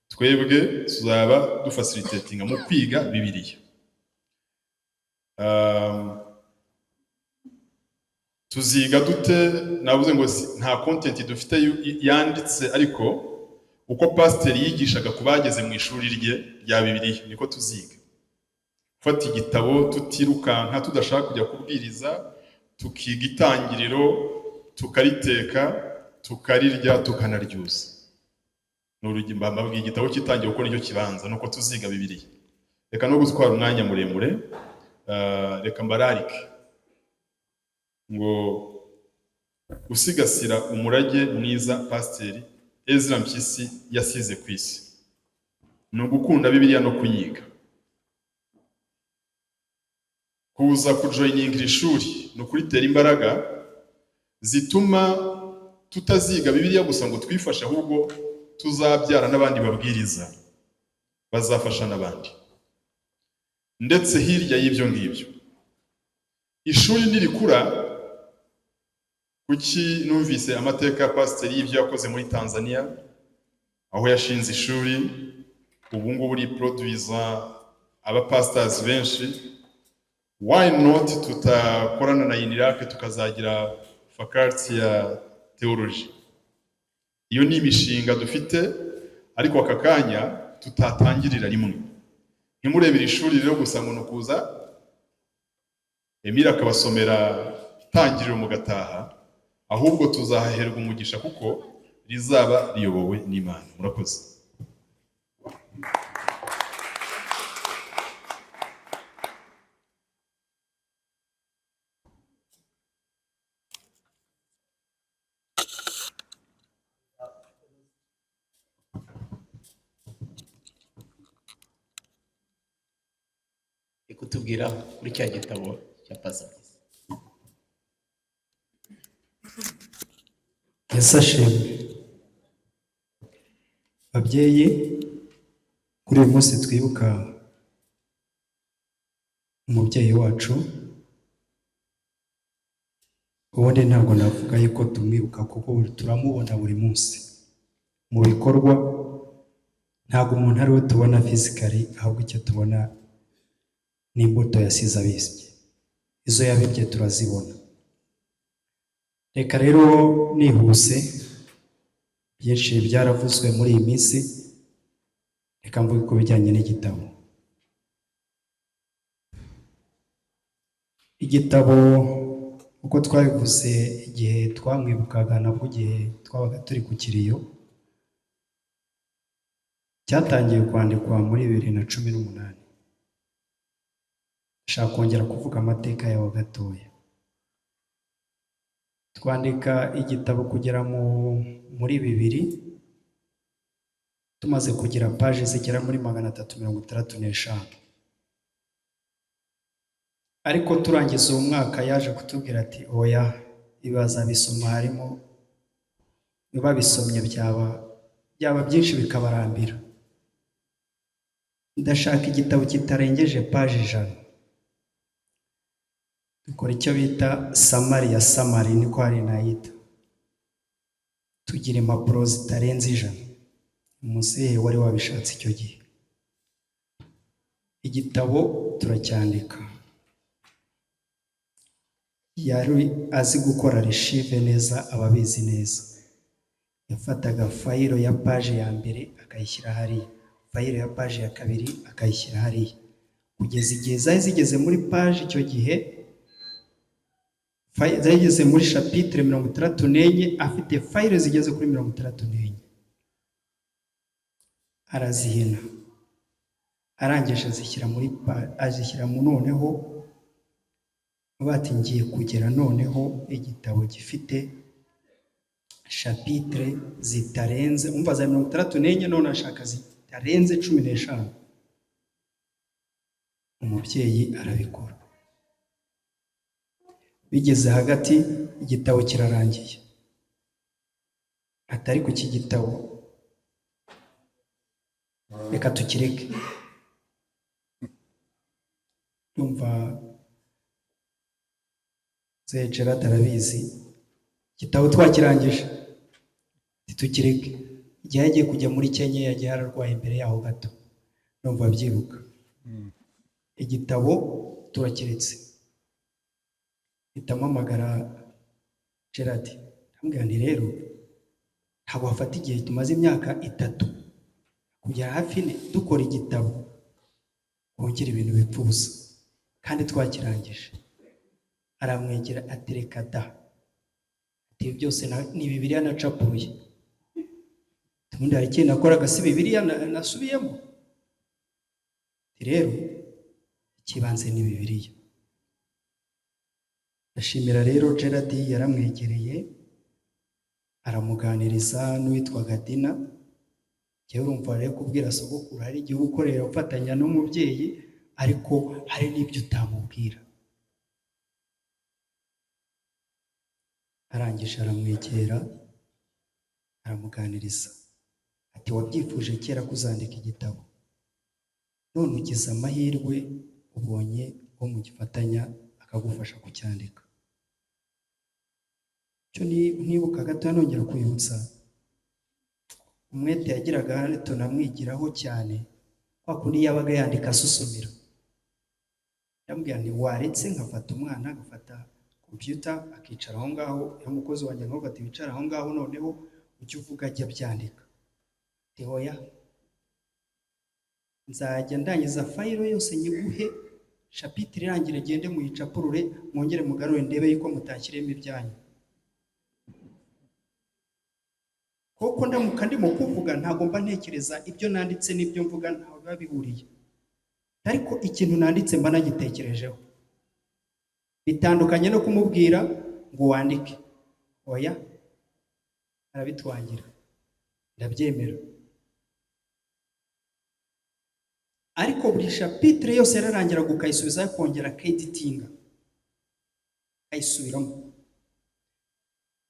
twebwe tuzaba dufacilitatinga mu kwiga Bibiliya. Tuziga dute? Navuze ngo nta content dufite yanditse, ariko uko pasiteri yigishaga kubageze mu ishuri rye rya Bibiliya niko tuziga. Fata igitabo tutirukanka, tudashaka kujya kubwiriza, tukiga itangiriro, tukariteka, tukarirya, tukanaryuza. N'urugimba mbabwiye igitabo cy'itangiriro uko nicyo kibanza, nuko tuziga Bibiliya. Reka no gutwara umwanya muremure, reka mbararike ngo gusigasira umurage mwiza pasiteri Ezra Mpyisi yasize ku isi ni ugukunda Bibiliya no kuyiga. Kuza kujoyininga ishuri no kuritera imbaraga zituma tutaziga Bibiliya gusa ngo twifashe, ahubwo tuzabyara n'abandi babwiriza bazafasha n'abandi. Ndetse hirya y'ibyo ngibyo, ishuri nirikura, kuki numvise amateka ya pasiteri y'ibyo yakoze muri Tanzania, aho yashinze ishuri, ubu ngubu riproduiza abapastors benshi. Why not tutakorana na INIRAC tukazagira faculty ya theology? Iyo ni imishinga dufite, ariko aka kanya tutatangirira rimwe. Ntimurebere ishuri rero gusa ngo nukuza Emira akabasomera itangiriro mugataha, ahubwo tuzahaherwa umugisha kuko rizaba riyobowe n'Imana. Murakoze. Kutubwira kuri cya gitabo cya Pastor. Yesashimwe. Babyeyi, kuri uyu munsi twibuka umubyeyi wacu, ubundi ntabwo navuga yuko tumwibuka kuko turamubona buri munsi mu bikorwa. Ntabwo umuntu ari we tubona fizikari, ahubwo icyo tubona ni imbuto yasize abibye. Izo yabibye turazibona. Reka rero nihuse, byinshi byaravuzwe muri iyi minsi, reka mvuge ku bijyanye n'igitabo. Igitabo uko twabivuze igihe twamwibukaga, nabwo igihe twabaga turi ku kiriyo, cyatangiye kwandikwa muri 2018. Ndashaka kongera kuvuga amateka yaho gatoya. Twandika igitabo kugera muri 2000, tumaze kugira paje zigera muri 365. Ariko turangiza uwo mwaka yaje kutubwira ati oya, bazabisoma, harimo babisomye byaba byinshi bikabarambira. Ndashaka igitabo kitarengeje paje 100. Dukora icyo bita samari ya samari, niko hari nayita. Tugira impapuro zitarenze 100. Umuzehe wari wabishatse icyo gihe. Igitabo turacyandika. Yari azi gukora archive neza, ababizi neza. Yafataga fayiro ya paje ya mbere akayishyira hariya, fayiro ya paje ya kabiri akayishyira hariya, kugeza igihe zari zigeze muri paje, icyo gihe zageze muri chapitre 64, afite fayiro zigeze kuri 64. Arazihina, arangije azishyira mu noneho bati ngiye kugera noneho igitabo gifite chapitre zitarenze, umva za 64, none ashaka zitarenze 15. Umubyeyi arabikora. Bigeze hagati, igitabo kirarangiye. Atari ku iki gitabo, reka tukireke. Numva Gerard arabizi, igitabo twakirangije tukireke. Igihe yagiye kujya muri Kenya, yagiye ararwaye imbere yaho gato, numva byibuka. Igitabo turakiretse. Itampamagara Gerard, ndamubwira nti rero ntabwo wafata igihe tumaze imyaka 3 kugera hafi 4 dukora igitabo wongera ibintu bipfa ubusa kandi twakirangije. Aramwegera atereka da, ati byose ni Bibiliya nacapuye. Tubundi hari ikintu nakoraga si Bibiliya nasubiyemo. Rero ikibanze ni Bibiliya. Ndashimira rero Gerard, yaramwegereye aramuganiriza n'uwitwaga Dina. Njyewe urumva rero kubwira sogokuru hari igihe ukorera ufatanya n'umubyeyi, ariko hari n'ibyo utamubwira. Arangije aramwegera aramuganiriza ati wabyifuje kera kuzandika igitabo, none ugize amahirwe ubonye wo mu gifatanya akagufasha kucyandika. Cyo nibuka gato nongera kwibutsa umwete yagiraga, hano tunamwigiraho cyane, kwa kundi yabaga yandika asusumira. Yambwira nti waretse nkafata umwana agafata computer akicara aho ngaho, ya mukozi wanjye nkavuga ati wicara aho ngaho noneho ujye uvuga ajya byandika. Oya, nzajya ndangiza fayiro yose nyiguhe, chapitre irangire gende muyicapurure, mwongere mugarure ndebe yuko mutakiremo ibyanyu. Koko ndamuka ndimo kuvuga ntago mba ntekereza ibyo nanditse n'ibyo mvuga ntaho biba bihuriye, ariko ikintu nanditse mba nagitekerejeho. Bitandukanye no kumubwira ngo wandike. Oya, arabitwangira, ndabyemera. Ariko buri chapitre yose yararangira gukayisubiza, kongera keditinga ayisubiramo.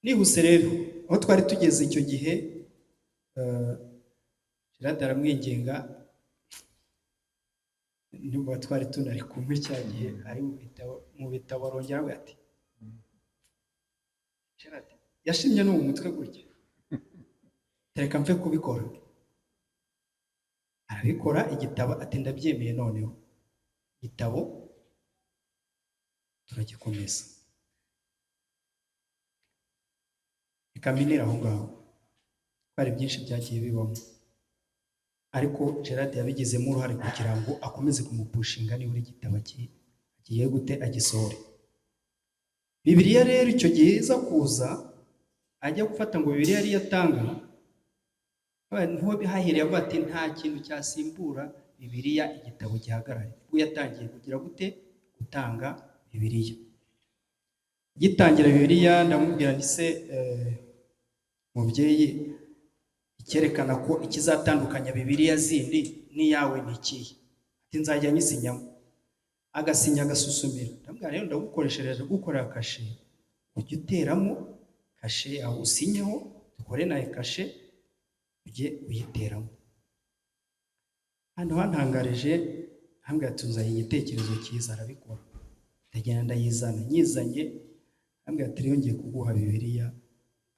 Nihuse rero aho twari tugeze icyo gihe, Gerard aramwinginga nimba twari tunari kumwe cya gihe ari mu bitabo arongera avuga ati Gerard yashimye no mu mutwe gutya tereka mfe kubikora arabikora igitabo ati ndabyemeye noneho igitabo turagikomeza ikaminira aho ngaho hari byinshi byagiye bibamo ariko Gerard yabigizemo uruhare kugira ngo akomeze kumupushinga nibura igitabo agiye gute agisohore. Bibiliya rero icyo gihe iza kuza ajya gufata ngo Bibiliya ariyo atanga hahiriye avuga ati nta kintu cyasimbura Bibiliya igitabo gihagarare. Ubwo yatangiye kugira gute gutanga Bibiliya. Gitangira Bibiliya ndamubwira nti se mubyeyi icyerekana ko ikizatandukanya Bibiliya zindi n'iyawe ni ikihe? Ati nzajya nyisinyamo. Agasinya agasusumira. Ndamubwira rero ndagukoreshereje gukorera kashe ujye uteramo kashe aho usinyeho dukore nawe kashe ujye uyiteramo. Hano hantangarije hambwira tuzanye igitekerezo cyiza arabikora. Ndagenda ndayizana nyizanye hambwira ati rero ngiye kuguha Bibiliya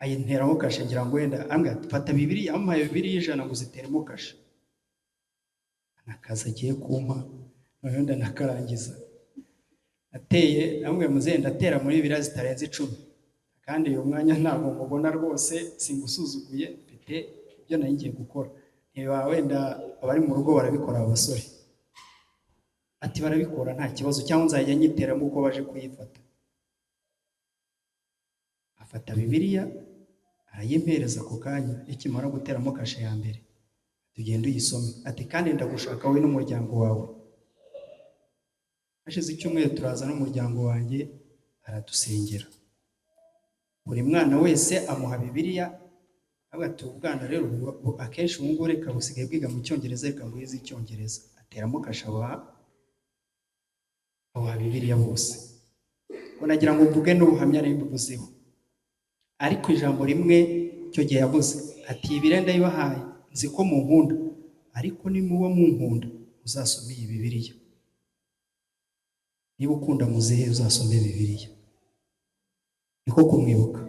ayinteraho kashe ngira ngo wenda ambwira ati fata Bibiliya amuhaye Bibiliya 100 ngo ziteremo kashe. Nakaza agiye kumpa noneho ndanakarangiza ateye namwe muzenda atera muri Bibiliya zitarenze 10 kandi uyu mwanya ntabwo mubona rwose singusuzuguye mfite ibyo nari ngiye gukora. Niba wenda abari mu rugo barabikora abasore ati barabikora nta kibazo cyangwa nzajya nyiteramo uko baje kuyifata. Afata Bibiliya arayimpereza ku kanya ikimara guteramo kashe ya mbere tugenda uyisome ati kandi ndagushaka wowe n'umuryango wawe. Hashize icyumweru turaza n'umuryango wanjye aradusengera. Buri mwana wese amuha Bibiliya ati ubwana rero akenshi ubu ngubu reka busigaye bwiga mu cyongereza reka mwize icyongereza. Ateramo kashe abaha Bibiliya bose. Ngo nagira ngo mvuge n'ubuhamya n'imbubuziho ariko ijambo rimwe cyo gihe yavuze ati Bibiliya ndayibahaye nzi ko mu nkunda ariko nimuba mu nkunda uzasome iyi Bibiliya. Niba ukunda muzehe uzasome Bibiliya. Niko kumwibuka.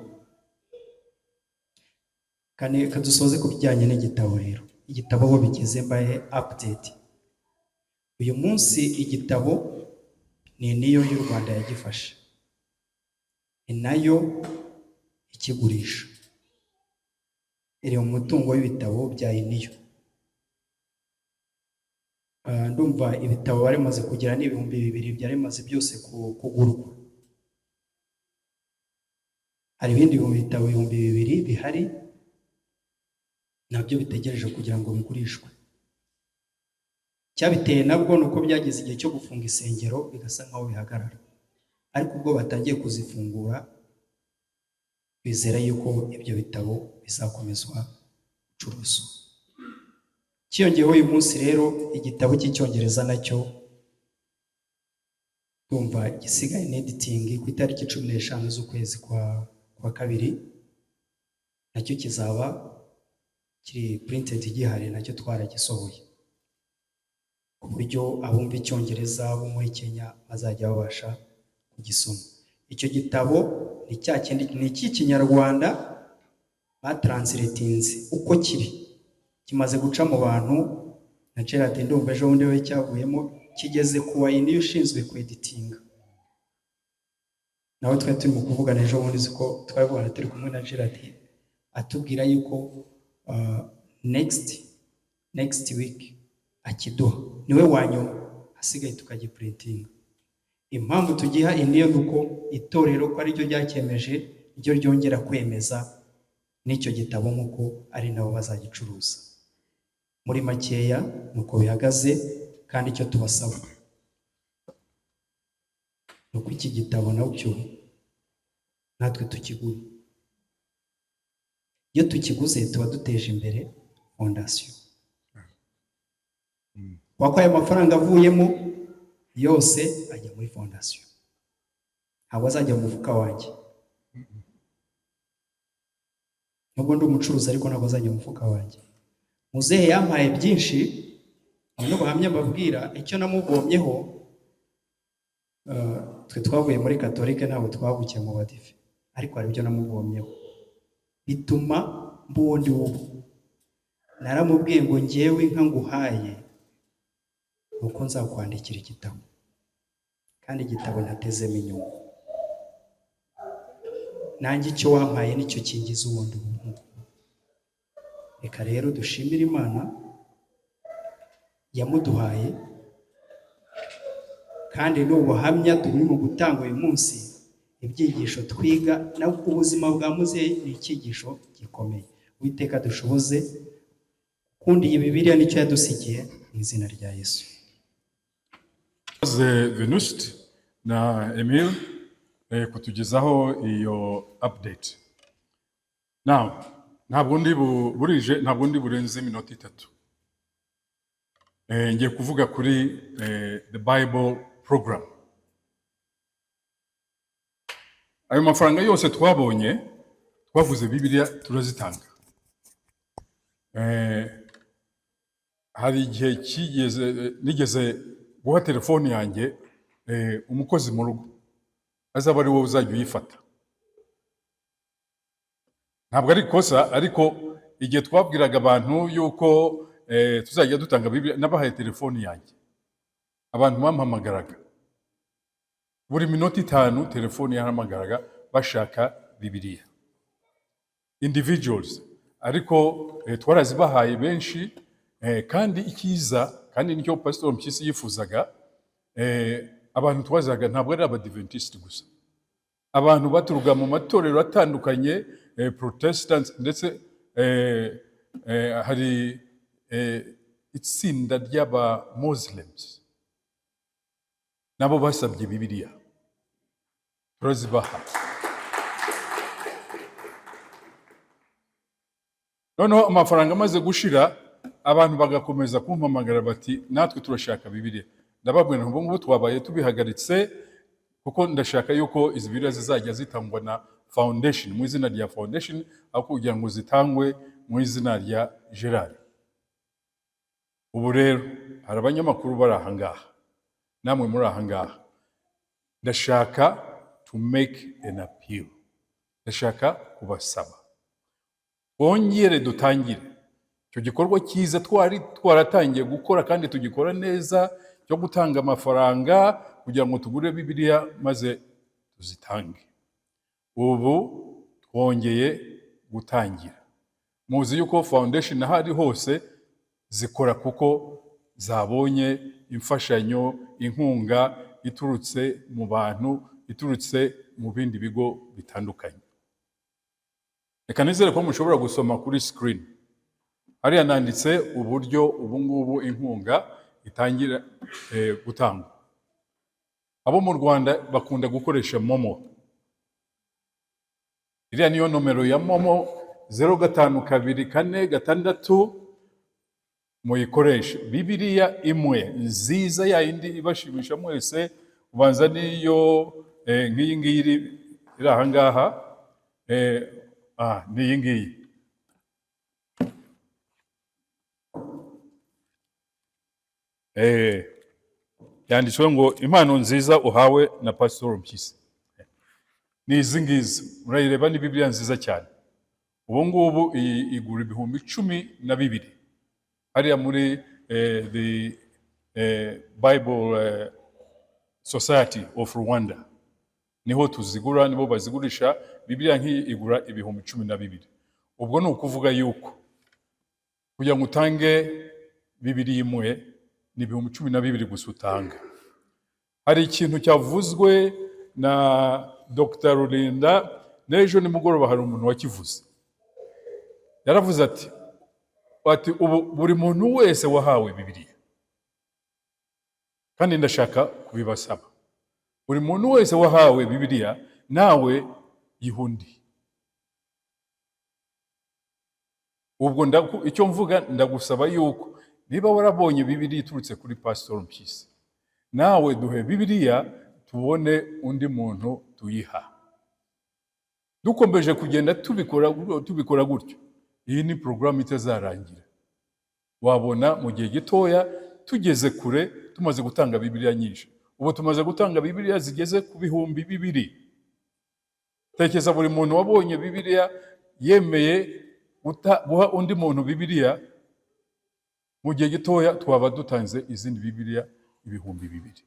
Kane kadusoze ku bijyanye n'igitabo rero. Igitabo aho bigeze mbaye update. Uyu munsi igitabo ni niyo y'u Rwanda yagifashe. Ni nayo ikigurisha. Iri mu mutungo w'ibitabo bya Iniyo. Ndumva ibitabo bari maze kugira n'ibihumbi 2 byari maze byose kugurwa. Hari ibindi bitabo 2,000 bihari nabyo bitegereje kugira ngo bigurishwe. Cyabiteye nabwo nuko byageze igihe cyo gufunga isengero bigasa nkaho bihagarara. Ariko ubwo batangiye kuzifungura bizera yuko ibyo bitabo bizakomezwa gucuruzwa. Cyiyongeyeho uyu munsi rero igitabo cy'icyongereza nacyo tumva gisigaye editing ku itariki 15 z'ukwezi kwa kabiri nacyo kizaba kiri printed gihari nacyo twaragisohoye ku buryo abumva icyongereza bo muri Kenya bazajya babasha kugisoma. Icyo gitabo ni cya kindi ni cy'ikinyarwanda batranslatinze uko kiri kimaze guca mu bantu na Gerard ndumva ejo bundi we cyavuyemo kigeze kuwa Iniyo ushinzwe ku editing. Nawe twari turi mu kuvugana ejo bundi ziko twabivugana turi kumwe na Gerard atubwira yuko next week akiduha niwe wanyuma asigaye tukagiprinting. Impamvu tugiha Iniyo nuko itorero ko ari ryo ryacyemeje ryo ryongera kwemeza n'icyo gitabo nk'uko ari nabo bazagicuruza. Muri makeya nuko bihagaze kandi icyo tubasaba nuko iki gitabo nacyo natwe tukigura. Iyo tukiguze tuba duteje imbere fondasiyo. Wako aya mafaranga avuyemo yose ajya muri fondasiyo. Ntabwo azajya mu mufuka wanjye. Nubwo ndi umucuruzi ariko ntabwo azajya mu mufuka wanjye. Muzehe yampaye byinshi n'ubuhamya mbabwira icyo namuvomyeho. Twe twavuye muri katolike ntabwo twavukiye mu badive, ariko hari ibyo namuvomyeho bituma mbuwo ndi ubu. Naramubwiye ngo ngewe inka nguhaye nuko nzakwandikira igitabo, kandi igitabo ntatezemo inyungu. Nanjye icyo wampaye nicyo kingiza ubundi ubu. Reka rero dushimire Imana yamuduhaye, kandi n'ubuhamya turi mu gutanga uyu munsi, ibyigisho twiga na ubuzima bwa muzehe ni icyigisho gikomeye. Uwiteka dushoboze kundi iyi Bibiliya nicyo yadusigiye mu izina rya Yesu. Venuste na Emile kutugezaho iyo update. Now, ntabwo ndi burenze iminota 3. Ngiye kuvuga kuri the Bible program. Ayo mafaranga yose twabonye, twavuze Bibiliya turazitanga. Hari igihe nigeze guha telefoni yanjye umukozi mu rugo, azaba ari wowe uzajya uyifata. Ntabwo ari ikosa, ariko igihe twabwiraga abantu yuko tuzajya dutanga Bibiliya, nabahaye telefoni yanjye. Abantu bampamagaraga buri minota 5 telefoni yahamagaraga bashaka Bibiliya, individuals, ariko twarazibahaye benshi. Kandi ikiza, kandi nicyo Pastor Mpyisi yifuzaga, abantu twazaga ntabwo ari abadventist gusa, abantu baturuka mu matorero atandukanye, Protestants, ndetse hari itsinda ry'aba Muslims nabo basabye Bibiliya, turazibaha. Noneho amafaranga amaze gushira, abantu bagakomeza kumpamagara bati natwe turashaka Bibiliya. Ndababwira ngo ngubu twabaye tubihagaritse, kuko ndashaka yuko izi Bibiliya zizajya zitangwa na foundation, mu izina rya foundation, aho kugira ngo zitangwe mu izina rya Gerard. Ubu rero hari abanyamakuru bari aha ngaha, namwe muri aha ngaha. Ndashaka to make an appeal, ndashaka kubasaba twongere dutangire icyo gikorwa cyiza twaratangiye gukora, kandi tugikora neza, cyo gutanga amafaranga kugira ngo tugure Bibiliya maze tuzitange. Ubu twongeye gutangira. Muzi yuko foundation ahari hose zikora kuko zabonye imfashanyo, inkunga iturutse mu bantu, iturutse mu bindi bigo bitandukanye. Reka nizere ko mushobora gusoma kuri screen. Hariya nanditse uburyo ubu ngubu inkunga itangira gutangwa. Abo mu Rwanda bakunda gukoresha Momo. Iriya niyo nomero ya Momo, 052446 muyikoreshe. Bibiliya imwe nziza yindi ibashimisha mwese, ubanza niyo nk'iyi ngiyi iri aha ngaha, niyi ngiyi. Yanditswe ngo impano nziza uhawe na Pastor Mpyisi. Ni izi ngizi, murayireba, ni Bibiliya nziza cyane. Ubu ngubu igura 12,000. Hariya muri the Bible Society of Rwanda niho tuzigura, nibo bazigurisha. Bibiliya nk'iyi igura 12,000. Ubwo ni ukuvuga yuko kugira ngo utange Bibiliya imwe ni 12,000 gusa utanga. Hari ikintu cyavuzwe na Dr. Rulinda n'ejo nimugoroba, hari umuntu wakivuze. Yaravuze ati ubu buri muntu wese wahawe Bibiliya, kandi ndashaka kubibasaba, buri muntu wese wahawe Bibiliya nawe yihundi. Ubwo icyo mvuga, ndagusaba yuko niba warabonye Bibiliya iturutse kuri Pastor Mpyisi, nawe duhe Bibiliya tubone undi muntu tuyiha. Dukombeje kugenda tubikora gutyo, iyi ni program itazarangira. Wabona mu gihe gitoya tugeze kure, tumaze gutanga Bibiliya nyinshi. Ubu tumaze gutanga Bibiliya zigeze ku 2,000. Tekereza buri muntu wabonye Bibiliya yemeye guha undi muntu Bibiliya, mu gihe gitoya twaba dutanze izindi Bibiliya 2,000.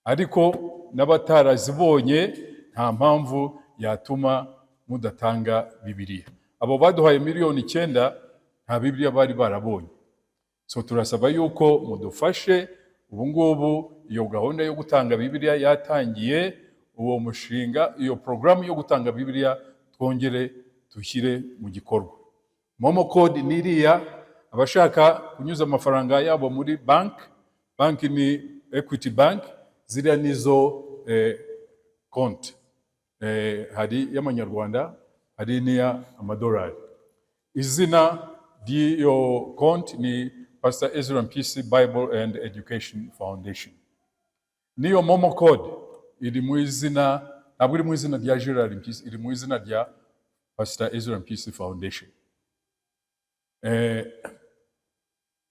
Ariko n'abatarazibonye nta mpamvu yatuma mudatanga Bibiliya. Abo baduhaye 9,000,000 nta Bibiliya bari barabonye. So turasaba yuko mudufashe. Ubu ngubu iyo gahunda yo gutanga Bibiliya yatangiye, uwo mushinga, iyo programu yo gutanga Bibiliya twongere dushyire mu gikorwa. Momo code niriya, abashaka kunyuza amafaranga yabo muri banki ni Equity Bank, ziriya nizo konti. Hari y'amanyarwanda, hari n'iya amadolari. Izina ry'iyo konti ni Pastor Ezra Mpyisi Bible and Education Foundation. Niyo Momo code iri mu izina, ntabwo iri mu izina rya Gerard Mpyisi, iri mu izina rya Pastor Ezra Mpyisi Foundation.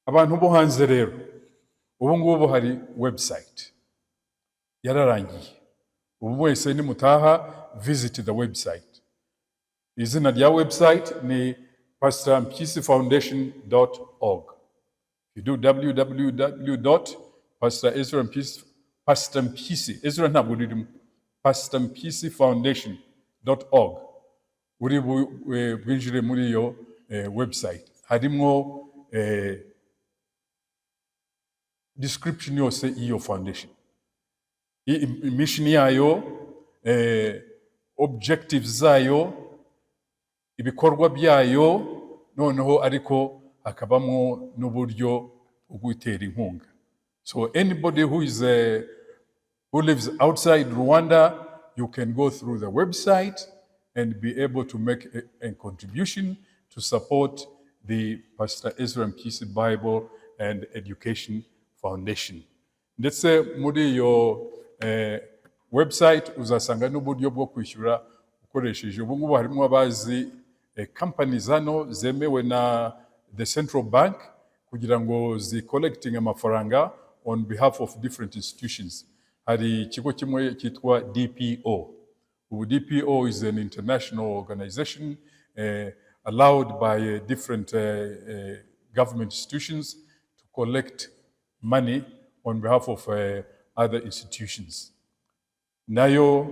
Abantu bo hanze rero, ubu ngubu hari website yararangiye. Ubu wese nimutaha visit the website. Izina rya website ni pastormpyisifoundation.org. You do pastormpyisifoundation.org. Uri bwinjire muri iyo website. Harimo description yose y'iyo foundation. Mission yayo, objectives zayo, ibikorwa byayo, noneho ariko hakabamo n'uburyo bwo gutera inkunga. So anybody who lives outside Rwanda, you can go through the website and be able to make a contribution to support the Pastor Ezra Mpyisi Bible and Education Foundation. Ndetse muri iyo website uzasanga n'uburyo bwo kwishyura ukoresheje. Ubu ngubu harimo abazi companies hano zemewe na the Central Bank kugira ngo collecting amafaranga on behalf of different institutions. Hari ikigo kimwe cyitwa DPO. Ubu DPO is an international organization allowed by different government institutions to collect money on behalf of other institutions. Nayo,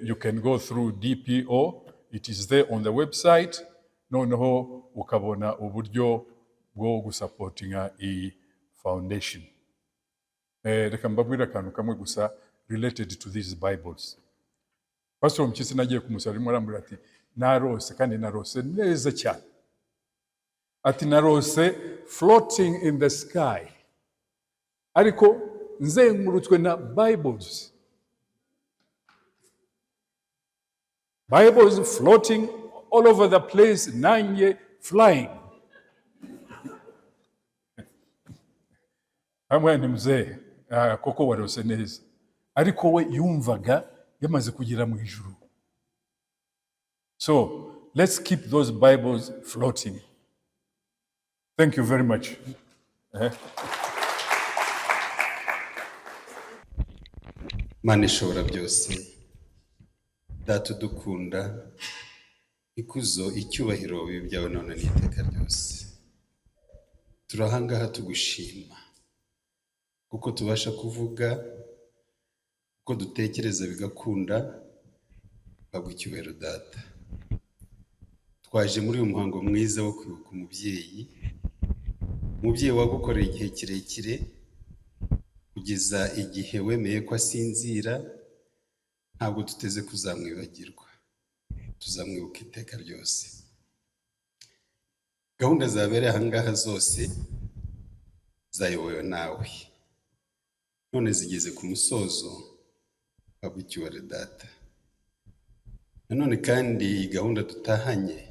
you can go through DPO. It is there on the website. Noneho ukabona uburyo bwo gusupportinga i foundation. Reka mbabwira akantu kamwe gusa related to these Bibles. Pastor Mpyisi nagiye kumusaba arimo arambwira ati narose, kandi narose neza cyane. Ati narose floating in the sky. Ariko nzengurutswe na Bibles. Bibles floating all over the place, nanjye flying. Hamwe ni mzee, koko warose neza. Ariko we yumvaga yamaze kugera mu ijuru. So, let's keep those Bibles floating. Thank you very much. Mana ishobora byose, data udukunda, ikuzo icyubahiro bibi byawe none n'iteka ryose. Turahangaha tugushima kuko tubasha kuvuga, kuko dutekereza bigakunda, babwa icyubahiro data. Twaje muri uyu muhango mwiza wo kwibuka umubyeyi wagukoreye igihe kirekire kugeza igihe wemeye ko asinzira. Ntabwo tuteze kuzamwibagirwa, tuzamwibuka iteka ryose. Gahunda zabereye ahangaha zose zayobowe nawe, none zigeze ku musozo, babwa icyubahiro data. Nanone kandi gahunda dutahanye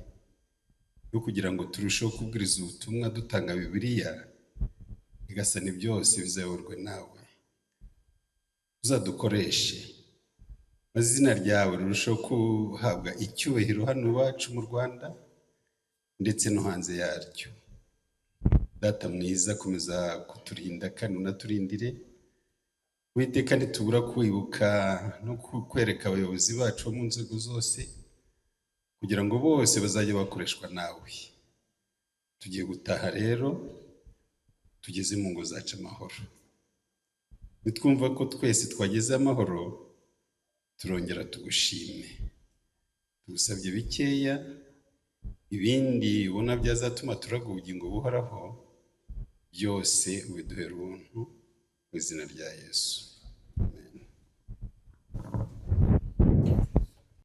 yo kugira ngo turusheho kubwiriza ubutumwa dutanga Bibiliya, igasana byose bizayoborwe nawe. Uzadukoreshe, izina ryawe rirusheho kuhabwa icyubahiro hano iwacu mu Rwanda ndetse no hanze yaryo. data mwiza, komeza kuturinda kandi unaturindire. Uwiteka ntitubura kwibuka no kwereka abayobozi bacu bo mu nzego zose, kugira ngo bose bazajye bakoreshwa nawe. Tugiye gutaha rero, tugeze mu ngo zacu amahoro. Nitwumva ko twese twageze amahoro, turongera tugushime. Tugusabye bikeya, ibindi ubona byazatuma turaga ubugingo buhoraho, byose ubiduhere ubuntu mu izina rya Yesu.